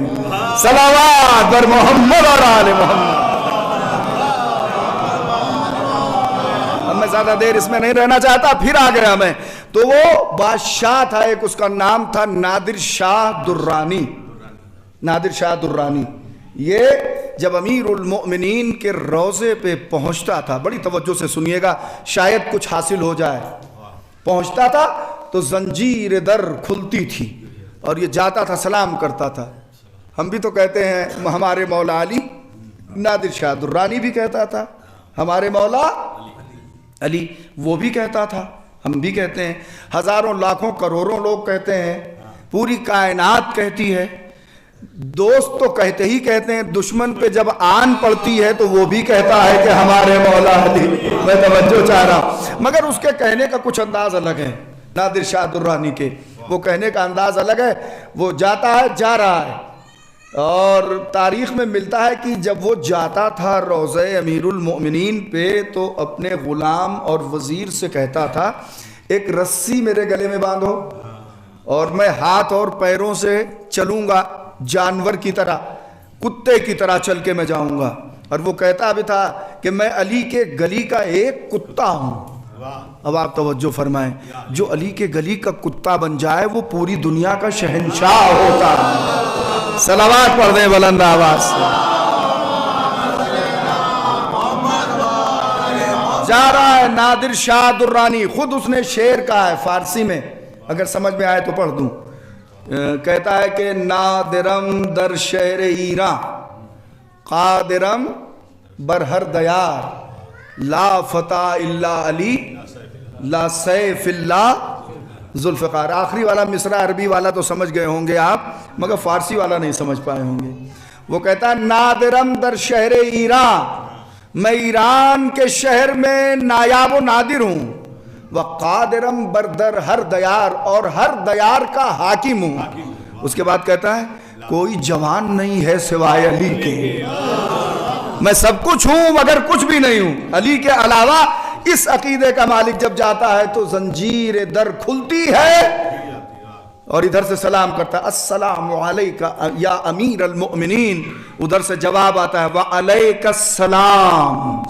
[SPEAKER 1] صلوات بر محمد اور آل محمد۔ اب میں زیادہ دیر اس میں نہیں رہنا چاہتا، پھر آ گیا میں، تو وہ بادشاہ تھا ایک، اس کا نام تھا نادر شاہ درانی۔ نادر شاہ درانی یہ جب امیر المؤمنین کے روضے پہ پہنچتا تھا، بڑی توجہ سے سنیے گا شاید کچھ حاصل ہو جائے، پہنچتا تھا تو زنجیر در کھلتی تھی اور یہ جاتا تھا سلام کرتا تھا۔ ہم بھی تو کہتے ہیں ہمارے مولا علی، نادر شاہ درانی بھی کہتا تھا ہمارے مولا علی، وہ بھی کہتا تھا ہم بھی کہتے ہیں، ہزاروں لاکھوں کروڑوں لوگ کہتے ہیں، پوری کائنات کہتی ہے، دوست تو کہتے ہی کہتے ہیں، دشمن پہ جب آن پڑتی ہے تو وہ بھی کہتا ہے کہ ہمارے مولا علی۔ میں توجہ چاہ رہا ہوں، مگر اس کے کہنے کا کچھ انداز الگ ہے، نادر شاہ درانی کے وہ کہنے کا انداز الگ ہے۔ وہ جاتا ہے، جا رہا ہے، اور تاریخ میں ملتا ہے کہ جب وہ جاتا تھا روضہ امیر المؤمنین پہ تو اپنے غلام اور وزیر سے کہتا تھا ایک رسی میرے گلے میں باندھو اور میں ہاتھ اور پیروں سے چلوں گا، جانور کی طرح، کتے کی طرح چل کے میں جاؤں گا۔ اور وہ کہتا بھی تھا کہ میں علی کے گلی کا ایک کتا ہوں۔ اب آپ توجہ فرمائیں، جو علی کے گلی کا کتا بن جائے وہ پوری دنیا کا شہنشاہ ہوتا ہے۔ صلوات پڑھ دیں بلند آواز سے۔ جا رہا ہے نادر شاہ درانی، خود اس نے شعر کہا ہے فارسی میں، اگر سمجھ میں آئے تو پڑھ دوں۔ کہتا ہے کہ نادرم در شہر ایران قادرم بر ہر دیار، لا فتح الا علی لا سیف اللہ ذوالفقار۔ آخری والا مصرع عربی والا تو سمجھ گئے ہوں گے آپ، مگر فارسی والا نہیں سمجھ پائے ہوں گے۔ وہ کہتا ہے نادرم در شہر ایران، میں ایران کے شہر میں نایاب و نادر ہوں، وقادرم بردر ہر دیار، اور ہر دیار کا حاکم ہوں۔ اس کے بعد کہتا ہے کوئی جوان نہیں ہے سوائے علی کے، میں سب کچھ ہوں مگر کچھ بھی نہیں ہوں علی کے علاوہ۔ اس عقیدے کا مالک جب جاتا ہے تو زنجیر در کھلتی ہے اور ادھر سے سلام کرتا ہے السلام علیکہ یا امیر المؤمنین، ادھر سے جواب آتا ہے وعلیک السلام۔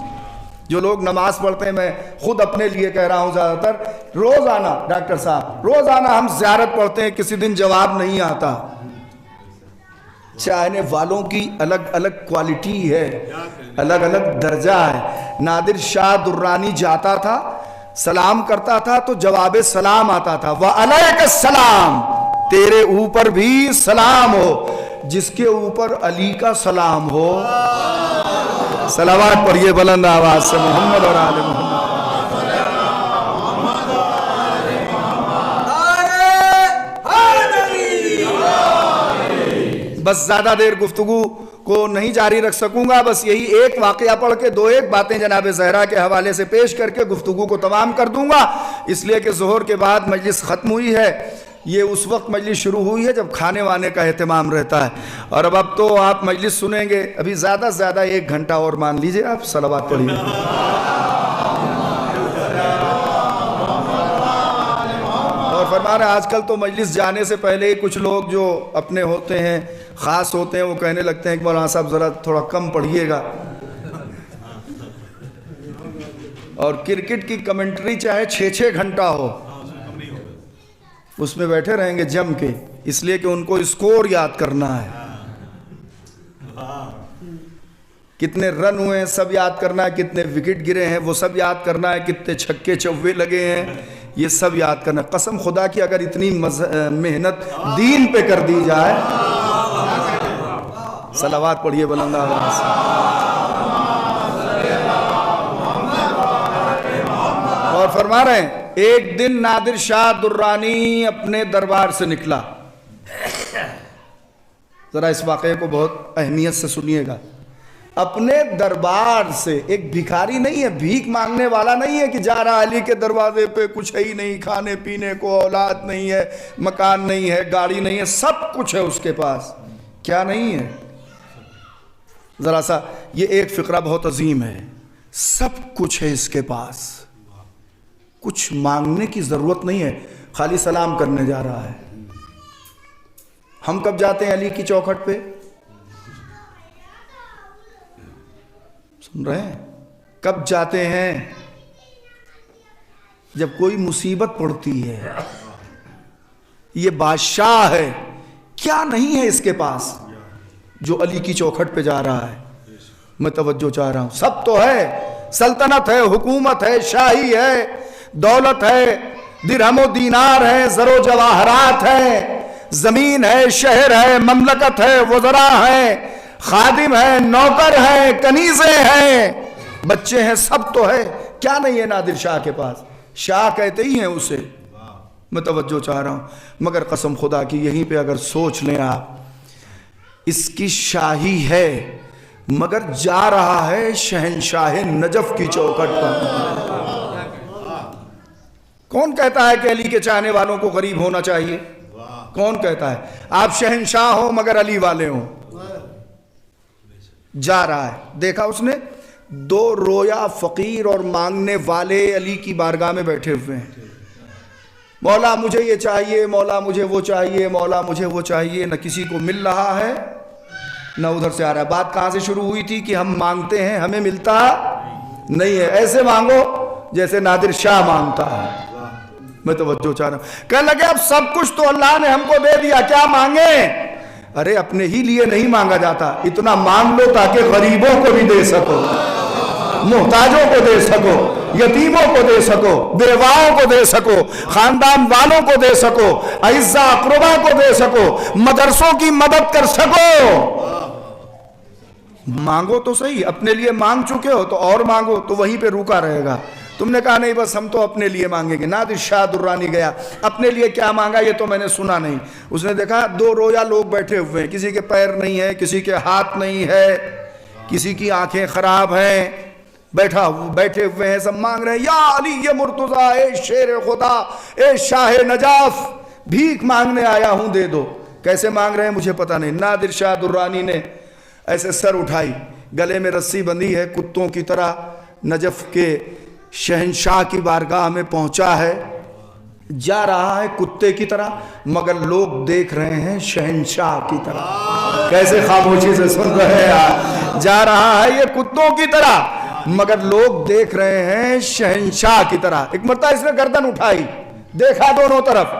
[SPEAKER 1] جو لوگ نماز پڑھتے ہیں، میں خود اپنے لیے کہہ رہا ہوں، زیادہ تر روزانہ ڈاکٹر صاحب روزانہ ہم زیارت پڑھتے ہیں، کسی دن جواب نہیں آتا۔ چاہنے والوں کی الگ الگ کوالٹی ہے، الگ الگ درجہ ہے۔ نادر شاہ درانی جاتا تھا، سلام کرتا تھا تو جواب سلام آتا تھا وعلیک السلام، تیرے اوپر بھی سلام ہو، جس کے اوپر علی کا سلام ہو۔ صلوات پڑھیے بلند آواز سے، محمد اور آل محمد۔ بس زیادہ دیر گفتگو کو نہیں جاری رکھ سکوں گا، بس یہی ایک واقعہ پڑھ کے دو ایک باتیں جناب زہرا کے حوالے سے پیش کر کے گفتگو کو تمام کر دوں گا، اس لیے کہ ظہر کے بعد مجلس ختم ہوئی ہے۔ یہ اس وقت مجلس شروع ہوئی ہے جب کھانے وانے کا اہتمام رہتا ہے، اور اب تو آپ مجلس سنیں گے، ابھی زیادہ سے زیادہ 1 گھنٹہ اور مان لیجئے آپ۔ صلوات پڑھیے۔ اور فرما رہے ہیں آج کل تو مجلس جانے سے پہلے ہی کچھ لوگ جو اپنے ہوتے ہیں، خاص ہوتے ہیں، وہ کہنے لگتے ہیں کہ مولانا صاحب ذرا تھوڑا کم پڑھیے گا، اور کرکٹ کی کمنٹری چاہے 6 گھنٹہ ہو اس میں بیٹھے رہیں گے جم کے، اس لیے کہ ان کو اسکور یاد کرنا ہے، کتنے رن ہوئے ہیں سب یاد کرنا ہے، کتنے وکٹ گرے ہیں وہ سب یاد کرنا ہے، کتنے چھکے چوے لگے ہیں یہ سب یاد کرنا ہے۔ قسم خدا کی اگر اتنی محنت دین پہ کر دی جائے۔ صلوات پڑھیے بلند آواز سے۔ اور فرما رہے ہیں ایک دن نادر شاہ درانی اپنے دربار سے نکلا، ذرا اس واقعے کو بہت اہمیت سے سنیے گا۔ اپنے دربار سے، ایک بھکاری نہیں ہے، بھیک مانگنے والا نہیں ہے کہ جا رہا علی کے دروازے پہ، کچھ ہے ہی نہیں، کھانے پینے کو، اولاد نہیں ہے، مکان نہیں ہے، گاڑی نہیں ہے، سب کچھ ہے اس کے پاس، کیا نہیں ہے؟ ذرا سا یہ ایک فقرہ بہت عظیم ہے، سب کچھ ہے اس کے پاس، کچھ مانگنے کی ضرورت نہیں ہے، خالی سلام کرنے جا رہا ہے۔ ہم کب جاتے ہیں علی کی چوکھٹ پہ؟ سن رہے ہیں؟ کب جاتے ہیں؟ جب کوئی مصیبت پڑتی ہے۔ یہ بادشاہ ہے، کیا نہیں ہے اس کے پاس جو علی کی چوکھٹ پہ جا رہا ہے؟ میں توجہ چاہ رہا ہوں، سب تو ہے، سلطنت ہے، حکومت ہے، شاہی ہے، دولت ہے، درہم و دینار ہے، زر و جواہرات ہے، زمین ہے، شہر ہے، مملکت ہے، وزراء ہیں، خادم ہیں، نوکر ہیں، کنیزیں ہیں، بچے ہیں، سب تو ہے، کیا نہیں ہے نادر شاہ کے پاس؟ شاہ کہتے ہی ہیں اسے. میں توجہ چاہ رہا ہوں. مگر قسم خدا کی یہیں پہ اگر سوچ لیں آپ, اس کی شاہی ہے مگر جا رہا ہے شہنشاہ نجف کی چوکھٹ پر. کون کہتا ہے کہ علی کے چاہنے والوں کو غریب ہونا چاہیے؟ کون کہتا ہے؟ آپ شہنشاہ ہو مگر علی والے ہوں. جا رہا ہے, دیکھا اس نے 2 رویا فقیر اور مانگنے والے علی کی بارگاہ میں بیٹھے ہوئے ہیں. مولا مجھے یہ چاہیے, مولا مجھے وہ چاہیے, مولا مجھے وہ چاہیے. نہ کسی کو مل رہا ہے نہ ادھر سے آ رہا ہے. بات کہاں سے شروع ہوئی تھی کہ ہم مانگتے ہیں ہمیں ملتا نہیں ہے. ایسے مانگو جیسے نادر شاہ مانگتا ہے. میں توجہ چاہ رہا ہوں. کہنے لگے اب سب کچھ تو اللہ نے ہم کو دے دیا, کیا مانگیں؟ ارے اپنے ہی لیے نہیں مانگا جاتا, اتنا مانگ لو تاکہ غریبوں کو بھی دے سکو, محتاجوں کو دے سکو, یتیموں کو دے سکو, بیواؤں کو دے سکو, خاندان والوں کو دے سکو, اعزاء اقربا کو دے سکو, مدرسوں کی مدد کر سکو. مانگو تو صحیح, اپنے لیے مانگ چکے ہو تو اور مانگو, تو وہیں پہ روکا رہے گا. تم نے کہا نہیں بس ہم تو اپنے لیے مانگیں گے. نادر شاہ درانی گیا, اپنے لیے کیا مانگا یہ تو میں نے سنا نہیں. اس نے دیکھا 2 رویا لوگ بیٹھے ہوئے ہیں, کسی کے پیر نہیں ہے, کسی کے ہاتھ نہیں ہے, کسی کی آنکھیں خراب ہیں, بیٹھے ہوئے ہیں, سب مانگ رہے ہیں یا علی یہ مرتضیٰ, اے شیر خدا, اے شاہ نجاف, بھیک مانگنے آیا ہوں دے دو. کیسے مانگ رہے ہیں مجھے پتا نہیں. نادر شاہ درانی نے ایسے سر اٹھائی, گلے میں رسی بندھی ہے, کتوں کی طرح نجف کے شہنشاہ کی بارگاہ میں پہنچا ہے. جا رہا ہے کتے کی طرح مگر لوگ دیکھ رہے ہیں شہنشاہ کی طرح. کیسے خاموشی سے سن رہے ہیں. جا رہا ہے یہ کتوں کی طرح مگر لوگ دیکھ رہے ہیں شہنشاہ کی طرح. ایک مرتبہ اس نے گردن اٹھائی, دیکھا دونوں طرف,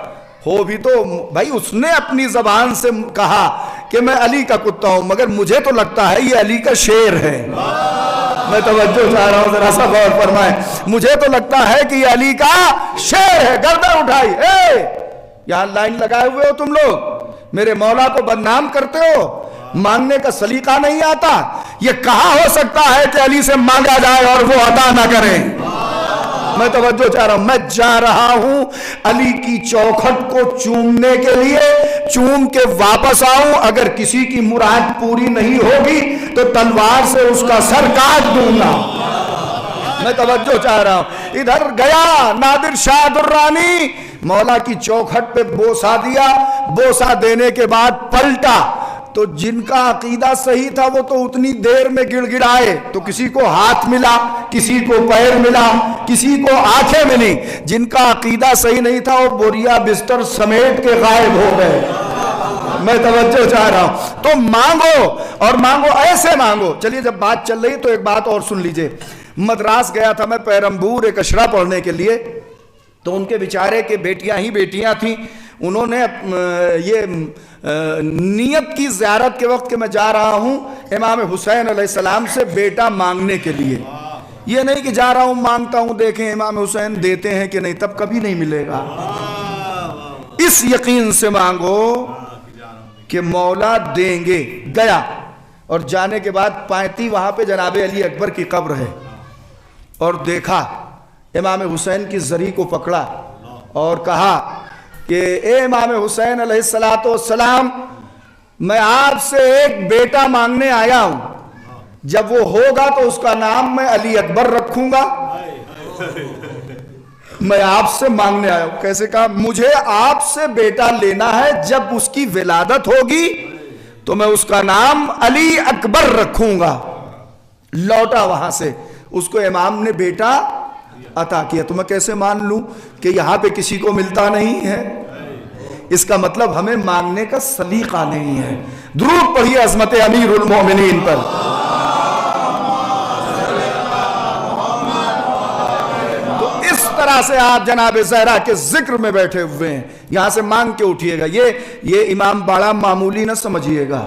[SPEAKER 1] ہو بھی تو بھائی اس نے اپنی زبان سے کہا کہ میں علی کا کتا ہوں, مگر مجھے تو لگتا ہے یہ علی کا شیر ہے. میں توجہ چاہ رہا ہوں, ذرا سا غور فرمائیں. مجھے تو لگتا ہے کہ یہ علی کا شیر ہے. گردن اٹھائی, اے یہاں لائن لگائے ہوئے ہو تم لوگ, میرے مولا کو بدنام کرتے ہو, مانگنے کا سلیقہ نہیں آتا. یہ کہاں ہو سکتا ہے کہ علی سے مانگا جائے اور وہ عطا نہ کریں. میں توجہ چاہ رہا ہوں. میں جا رہا ہوں علی کی چوکھٹ کو چومنے کے لیے, چوم کے واپس آؤں. اگر کسی کی مراد پوری نہیں ہوگی تو تلوار سے اس کا سر کاٹ دوں گا. میں توجہ چاہ رہا ہوں. ادھر گیا نادر شاہ درانی, مولا کی چوکھٹ پہ بوسہ دیا. بوسہ دینے کے بعد پلٹا تو جن کا عقیدہ صحیح تھا وہ تو اتنی دیر میں گڑ گڑائے. تو کسی کو ہاتھ ملا, کسی کو پیر ملا, کسی کو آنکھیں ملی. جن کا عقیدہ صحیح نہیں تھا وہ بوریا بستر سمیٹ کے غائب ہو گئے. میں توجہ چاہ رہا ہوں. تو مانگو اور مانگو, ایسے مانگو. چلیے جب بات چل رہی تو ایک بات اور سن لیجئے. مدراس گیا تھا میں پیرمبور ایک اشرا پڑھنے کے لیے, تو ان کے بیچارے کے بیٹیاں ہی بیٹیاں تھیں. انہوں نے یہ نیت کی زیارت کے وقت کہ میں جا رہا ہوں امام حسین علیہ السلام سے بیٹا مانگنے کے لیے. یہ نہیں کہ جا رہا ہوں مانگتا ہوں, دیکھیں امام حسین دیتے ہیں کہ نہیں, تب کبھی نہیں ملے گا. اس یقین سے مانگو کہ مولا دیں گے. گیا اور جانے کے بعد پائتی وہاں پہ جناب علی اکبر کی قبر ہے, اور دیکھا امام حسین کی زری کو پکڑا اور کہا کہ اے امام حسین علیہ السلام, میں آپ سے ایک بیٹا مانگنے آیا ہوں, جب وہ ہوگا تو اس کا نام میں علی اکبر رکھوں گا. میں آپ سے مانگنے آیا ہوں. کیسے کہا؟ مجھے آپ سے بیٹا لینا ہے, جب اس کی ولادت ہوگی تو میں اس کا نام علی اکبر رکھوں گا. لوٹا وہاں سے, اس کو امام نے بیٹا عطا کیا. تو میں کیسے مان لوں کہ یہاں پہ کسی کو ملتا نہیں ہے؟ اس کا مطلب ہمیں مانگنے کا سلیقہ نہیں ہے. درود پڑھیے عظمت امیر المومنین پر. تو اس طرح سے آپ جناب زہرا کے ذکر میں بیٹھے ہوئے ہیں, یہاں سے مانگ کے اٹھیے گا. یہ امام باڑہ معمولی نہ سمجھیے گا.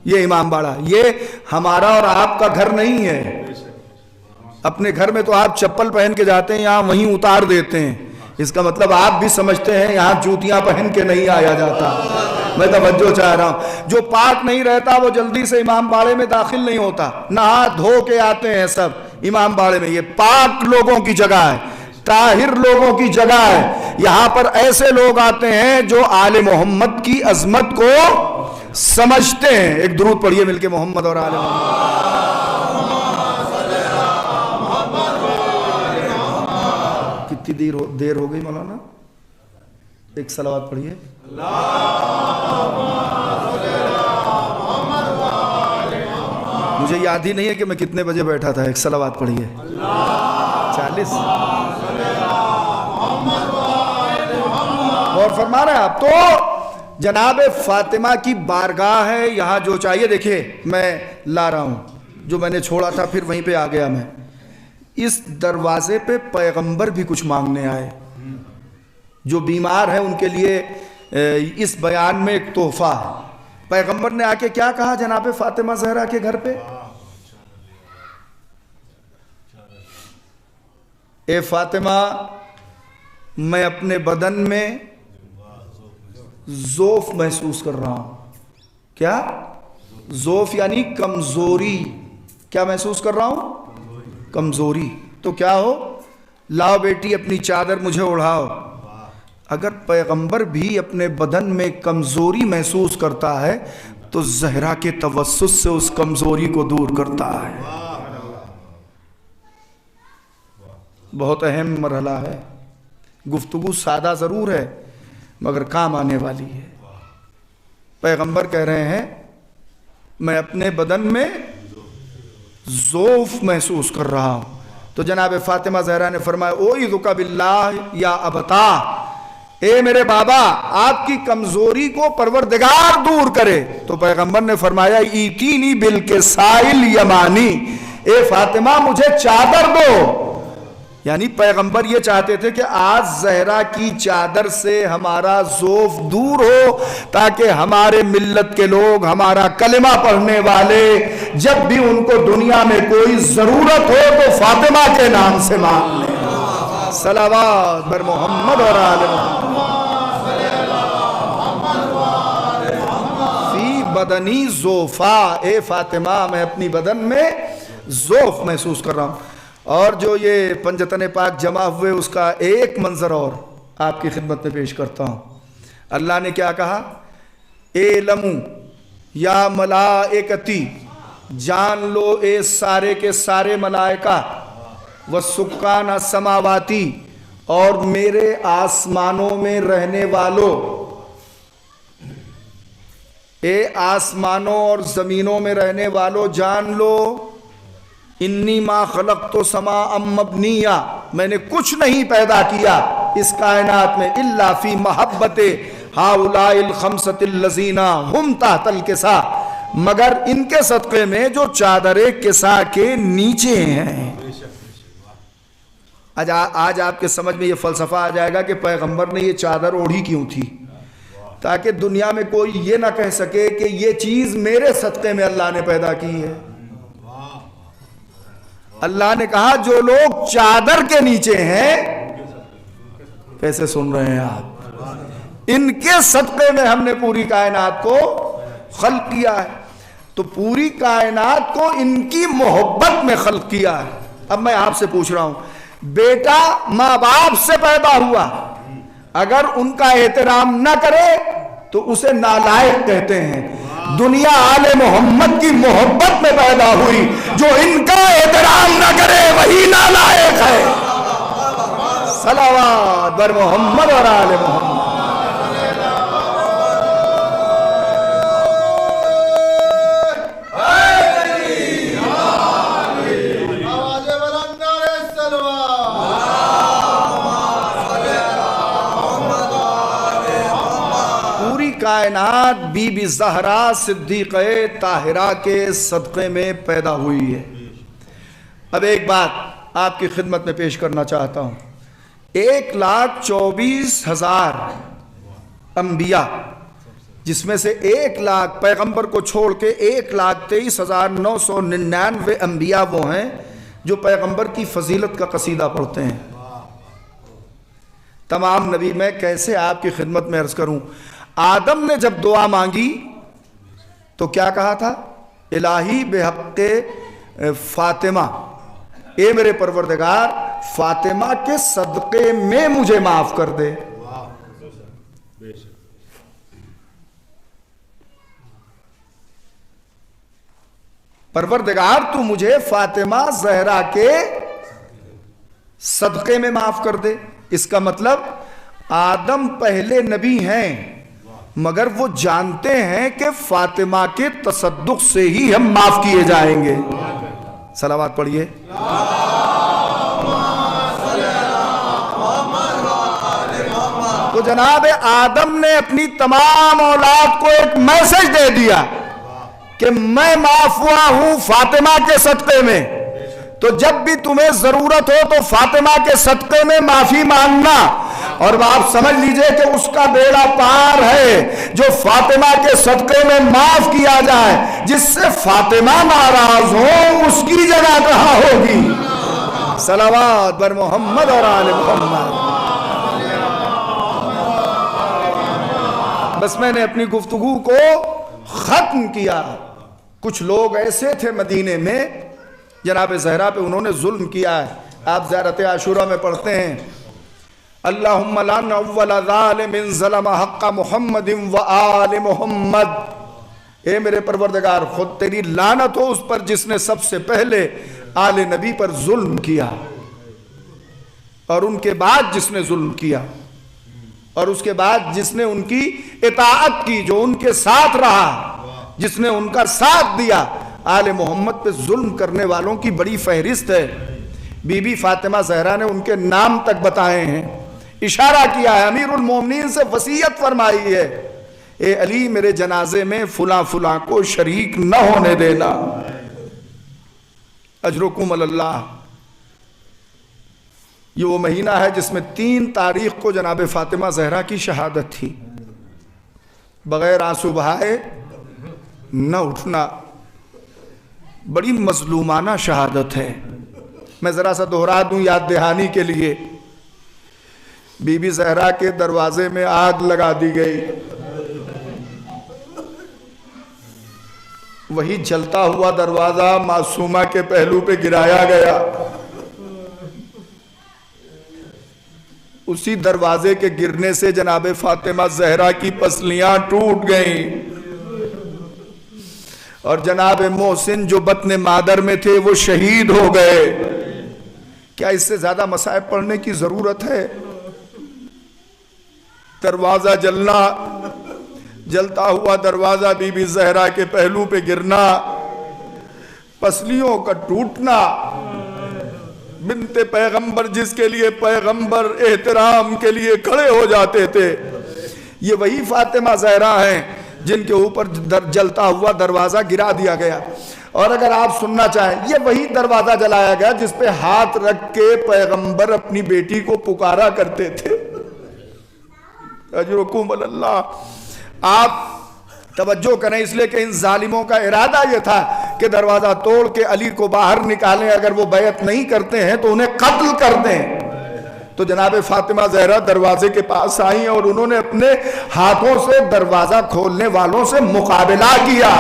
[SPEAKER 1] یہ امام باڑہ یہ ہمارا اور آپ کا گھر نہیں ہے. اپنے گھر میں تو آپ چپل پہن کے جاتے ہیں, یہاں وہیں اتار دیتے ہیں. اس کا مطلب آپ بھی سمجھتے ہیں یہاں جوتیاں پہن کے نہیں آیا جاتا. میں توجہ چاہ رہا ہوں. جو پاک نہیں رہتا وہ جلدی سے امام باڑے میں داخل نہیں ہوتا. نہا دھو کے آتے ہیں سب امام باڑے میں. یہ پاک لوگوں کی جگہ ہے. طاہر لوگوں کی جگہ ہے. یہاں پر ایسے لوگ آتے ہیں جو آل محمد کی عظمت کو سمجھتے ہیں. ایک درود پڑھیے مل کے محمد اور آل محمد. کتنی دیر ہو گئی مولانا؟ ایک صلوات پڑھیے. مجھے یاد ہی نہیں ہے کہ میں کتنے بجے بیٹھا تھا. ایک صلوات پڑھیے. 40 اور فرما رہے ہیں آپ. تو جناب فاطمہ کی بارگاہ ہے یہاں. جو چاہیے دیکھیں میں لا رہا ہوں. جو میں نے چھوڑا تھا پھر وہیں پہ آ گیا میں. اس دروازے پہ پیغمبر بھی کچھ مانگنے آئے. جو بیمار ہیں ان کے لیے اس بیان میں ایک تحفہ ہے. پیغمبر نے آ کے کیا کہا جناب فاطمہ زہرا کے گھر پہ؟ اے فاطمہ میں اپنے بدن میں ضعف محسوس کر رہا ہوں. کیا ضعف؟ یعنی کمزوری. کیا محسوس کر رہا ہوں؟ کمزوری. تو کیا ہو؟ لاؤ بیٹی اپنی چادر مجھے اڑھاؤ. اگر پیغمبر بھی اپنے بدن میں کمزوری محسوس کرتا ہے تو زہرا کے توسط سے اس کمزوری کو دور کرتا ہے. بہت اہم مرحلہ ہے. گفتگو سادہ ضرور ہے مگر کام آنے والی ہے. پیغمبر کہہ رہے ہیں میں اپنے بدن میں ضعف محسوس کر رہا ہوں. تو جناب فاطمہ زہرا نے فرمایا اوعظک باللہ یا ابتا، اے میرے بابا آپ کی کمزوری کو پروردگار دور کرے. تو پیغمبر نے فرمایا ایتینی بالکسائل یمانی، اے فاطمہ مجھے چادر دو. یعنی پیغمبر یہ چاہتے تھے کہ آج زہرا کی چادر سے ہمارا ضعف دور ہو تاکہ ہمارے ملت کے لوگ، ہمارا کلمہ پڑھنے والے جب بھی ان کو دنیا میں کوئی ضرورت ہو تو فاطمہ کے نام سے مانگ لیں. صلوات بر محمد اور آل محمد. فی بدنی ضعفا، اے فاطمہ میں اپنی بدن میں ضعف محسوس کر رہا ہوں. اور جو یہ پنجتن پاک جمع ہوئے اس کا ایک منظر اور آپ کی خدمت میں پیش کرتا ہوں. اللہ نے کیا کہا؟ اعلموا یا ملائکتی، جان لو اے سارے کے سارے ملائکہ، وسکان السماواتی، اور میرے آسمانوں میں رہنے والوں، اے آسمانوں اور زمینوں میں رہنے والوں جان لو انی ما خلقت سماء مبنیہ، میں نے کچھ نہیں پیدا کیا اس کائنات میں الا فی محبت ہؤلاء الخمسۃ الذین ہم تحت الکسا، مگر ان کے صدقے میں جو چادر کسا کے نیچے ہیں. آج آپ کے سمجھ میں یہ فلسفہ آ جائے گا کہ پیغمبر نے یہ چادر اوڑھی کیوں تھی، تاکہ دنیا میں کوئی یہ نہ کہہ سکے کہ یہ چیز میرے صدقے میں اللہ نے پیدا کی ہے. اللہ نے کہا جو لوگ چادر کے نیچے ہیں، کیسے سن رہے ہیں آپ، ان کے صدقے میں ہم نے پوری کائنات کو خلق کیا ہے. تو پوری کائنات کو ان کی محبت میں خلق کیا ہے. اب میں آپ سے پوچھ رہا ہوں، بیٹا ماں باپ سے پیدا ہوا، اگر ان کا احترام نہ کرے تو اسے نالائق کہتے ہیں. دنیا آل محمد کی محبت میں پیدا ہوئی، جو ان کا احترام نہ کرے وہی نالائق ہے. صلوات بر محمد اور آل محمد. کائنات بی بی زہرا صدیقہ طاہرہ کے صدقے میں پیدا ہوئی ہے. اب ایک بات آپ کی خدمت میں پیش کرنا چاہتا ہوں. 1,24,000 انبیاء، جس میں سے 1,00,000 پیغمبر کو چھوڑ کے 1,23,999 انبیاء وہ ہیں جو پیغمبر کی فضیلت کا قصیدہ پڑھتے ہیں. تمام نبی میں کیسے آپ کی خدمت میں عرض کروں. آدم نے جب دعا مانگی تو کیا کہا تھا؟ الہی بحق فاطمہ، اے میرے پروردگار فاطمہ کے صدقے میں مجھے معاف کر دے. پروردگار تو مجھے فاطمہ زہرا کے صدقے میں معاف کر دے. اس کا مطلب آدم پہلے نبی ہیں مگر وہ جانتے ہیں کہ فاطمہ کے تصدق سے ہی ہم معاف کیے جائیں گے. صلوات پڑھیے. تو جناب آدم نے اپنی تمام اولاد کو ایک میسج دے دیا کہ میں معاف ہوا ہوں فاطمہ کے صدقے میں. تو جب بھی تمہیں ضرورت ہو تو فاطمہ کے صدقے میں معافی مانگنا. اور آپ سمجھ لیجئے کہ اس کا بیڑا پار ہے جو فاطمہ کے صدقے میں معاف کیا جائے. جس سے فاطمہ ناراض ہو اس کی جگہ کہاں ہوگی؟ صلوات بر محمد اور آل محمد. بس میں نے اپنی گفتگو کو ختم کیا. کچھ لوگ ایسے تھے مدینے میں جناب زہرا پہ انہوں نے ظلم کیا ہے. آپ زیارت عاشورہ میں پڑھتے ہیں اللہم لعن اول ظالم ظلم حق محمد و آل محمد. اے میرے پروردگار خود تیری لعنت ہو اس پر جس نے سب سے پہلے آل نبی پر ظلم کیا اور ان کے بعد جس نے ظلم کیا اور اس کے بعد جس نے ان کی اطاعت کی، جو ان کے ساتھ رہا، جس نے ان کا ساتھ دیا. آل محمد پہ ظلم کرنے والوں کی بڑی فہرست ہے. بی بی فاطمہ زہرا نے ان کے نام تک بتائے ہیں، اشارہ کیا ہے، امیر المومنین سے وصیت فرمائی ہے اے علی میرے جنازے میں فلاں فلاں کو شریک نہ ہونے دینا. اجرکم اللہ. یہ وہ مہینہ ہے جس میں 3 تاریخ کو جناب فاطمہ زہرا کی شہادت تھی. بغیر آنسو بہائے نہ اٹھنا بڑی مظلومانہ شہادت ہے. میں ذرا سا دہرا دوں یاد دہانی کے لیے. بی بی زہرا کے دروازے میں آگ لگا دی گئی. وہی جلتا ہوا دروازہ معصومہ کے پہلو پہ گرایا گیا. اسی دروازے کے گرنے سے جناب فاطمہ زہرا کی پسلیاں ٹوٹ گئیں اور جناب محسن جو بطن مادر میں تھے وہ شہید ہو گئے. کیا اس سے زیادہ مصائب پڑھنے کی ضرورت ہے؟ دروازہ جلنا، جلتا ہوا دروازہ بی بی زہرا کے پہلو پہ گرنا، پسلیوں کا ٹوٹنا. بنت پیغمبر جس کے لیے پیغمبر احترام کے لیے کھڑے ہو جاتے تھے، یہ وہی فاطمہ زہرا ہیں جن کے اوپر جلتا ہوا دروازہ گرا دیا گیا. اور اگر آپ سننا چاہیں یہ وہی دروازہ جلایا گیا جس پہ ہاتھ رکھ کے پیغمبر اپنی بیٹی کو پکارا کرتے تھے. اجرکم اللہ. آپ توجہ کریں اس لیے کہ ان ظالموں کا ارادہ یہ تھا کہ دروازہ توڑ کے علی کو باہر نکالیں، اگر وہ بیعت نہیں کرتے ہیں تو انہیں قتل کر دیں. تو جناب فاطمہ زہرا دروازے کے پاس آئیں اور انہوں نے اپنے ہاتھوں سے دروازہ کھولنے والوں سے مقابلہ کیا.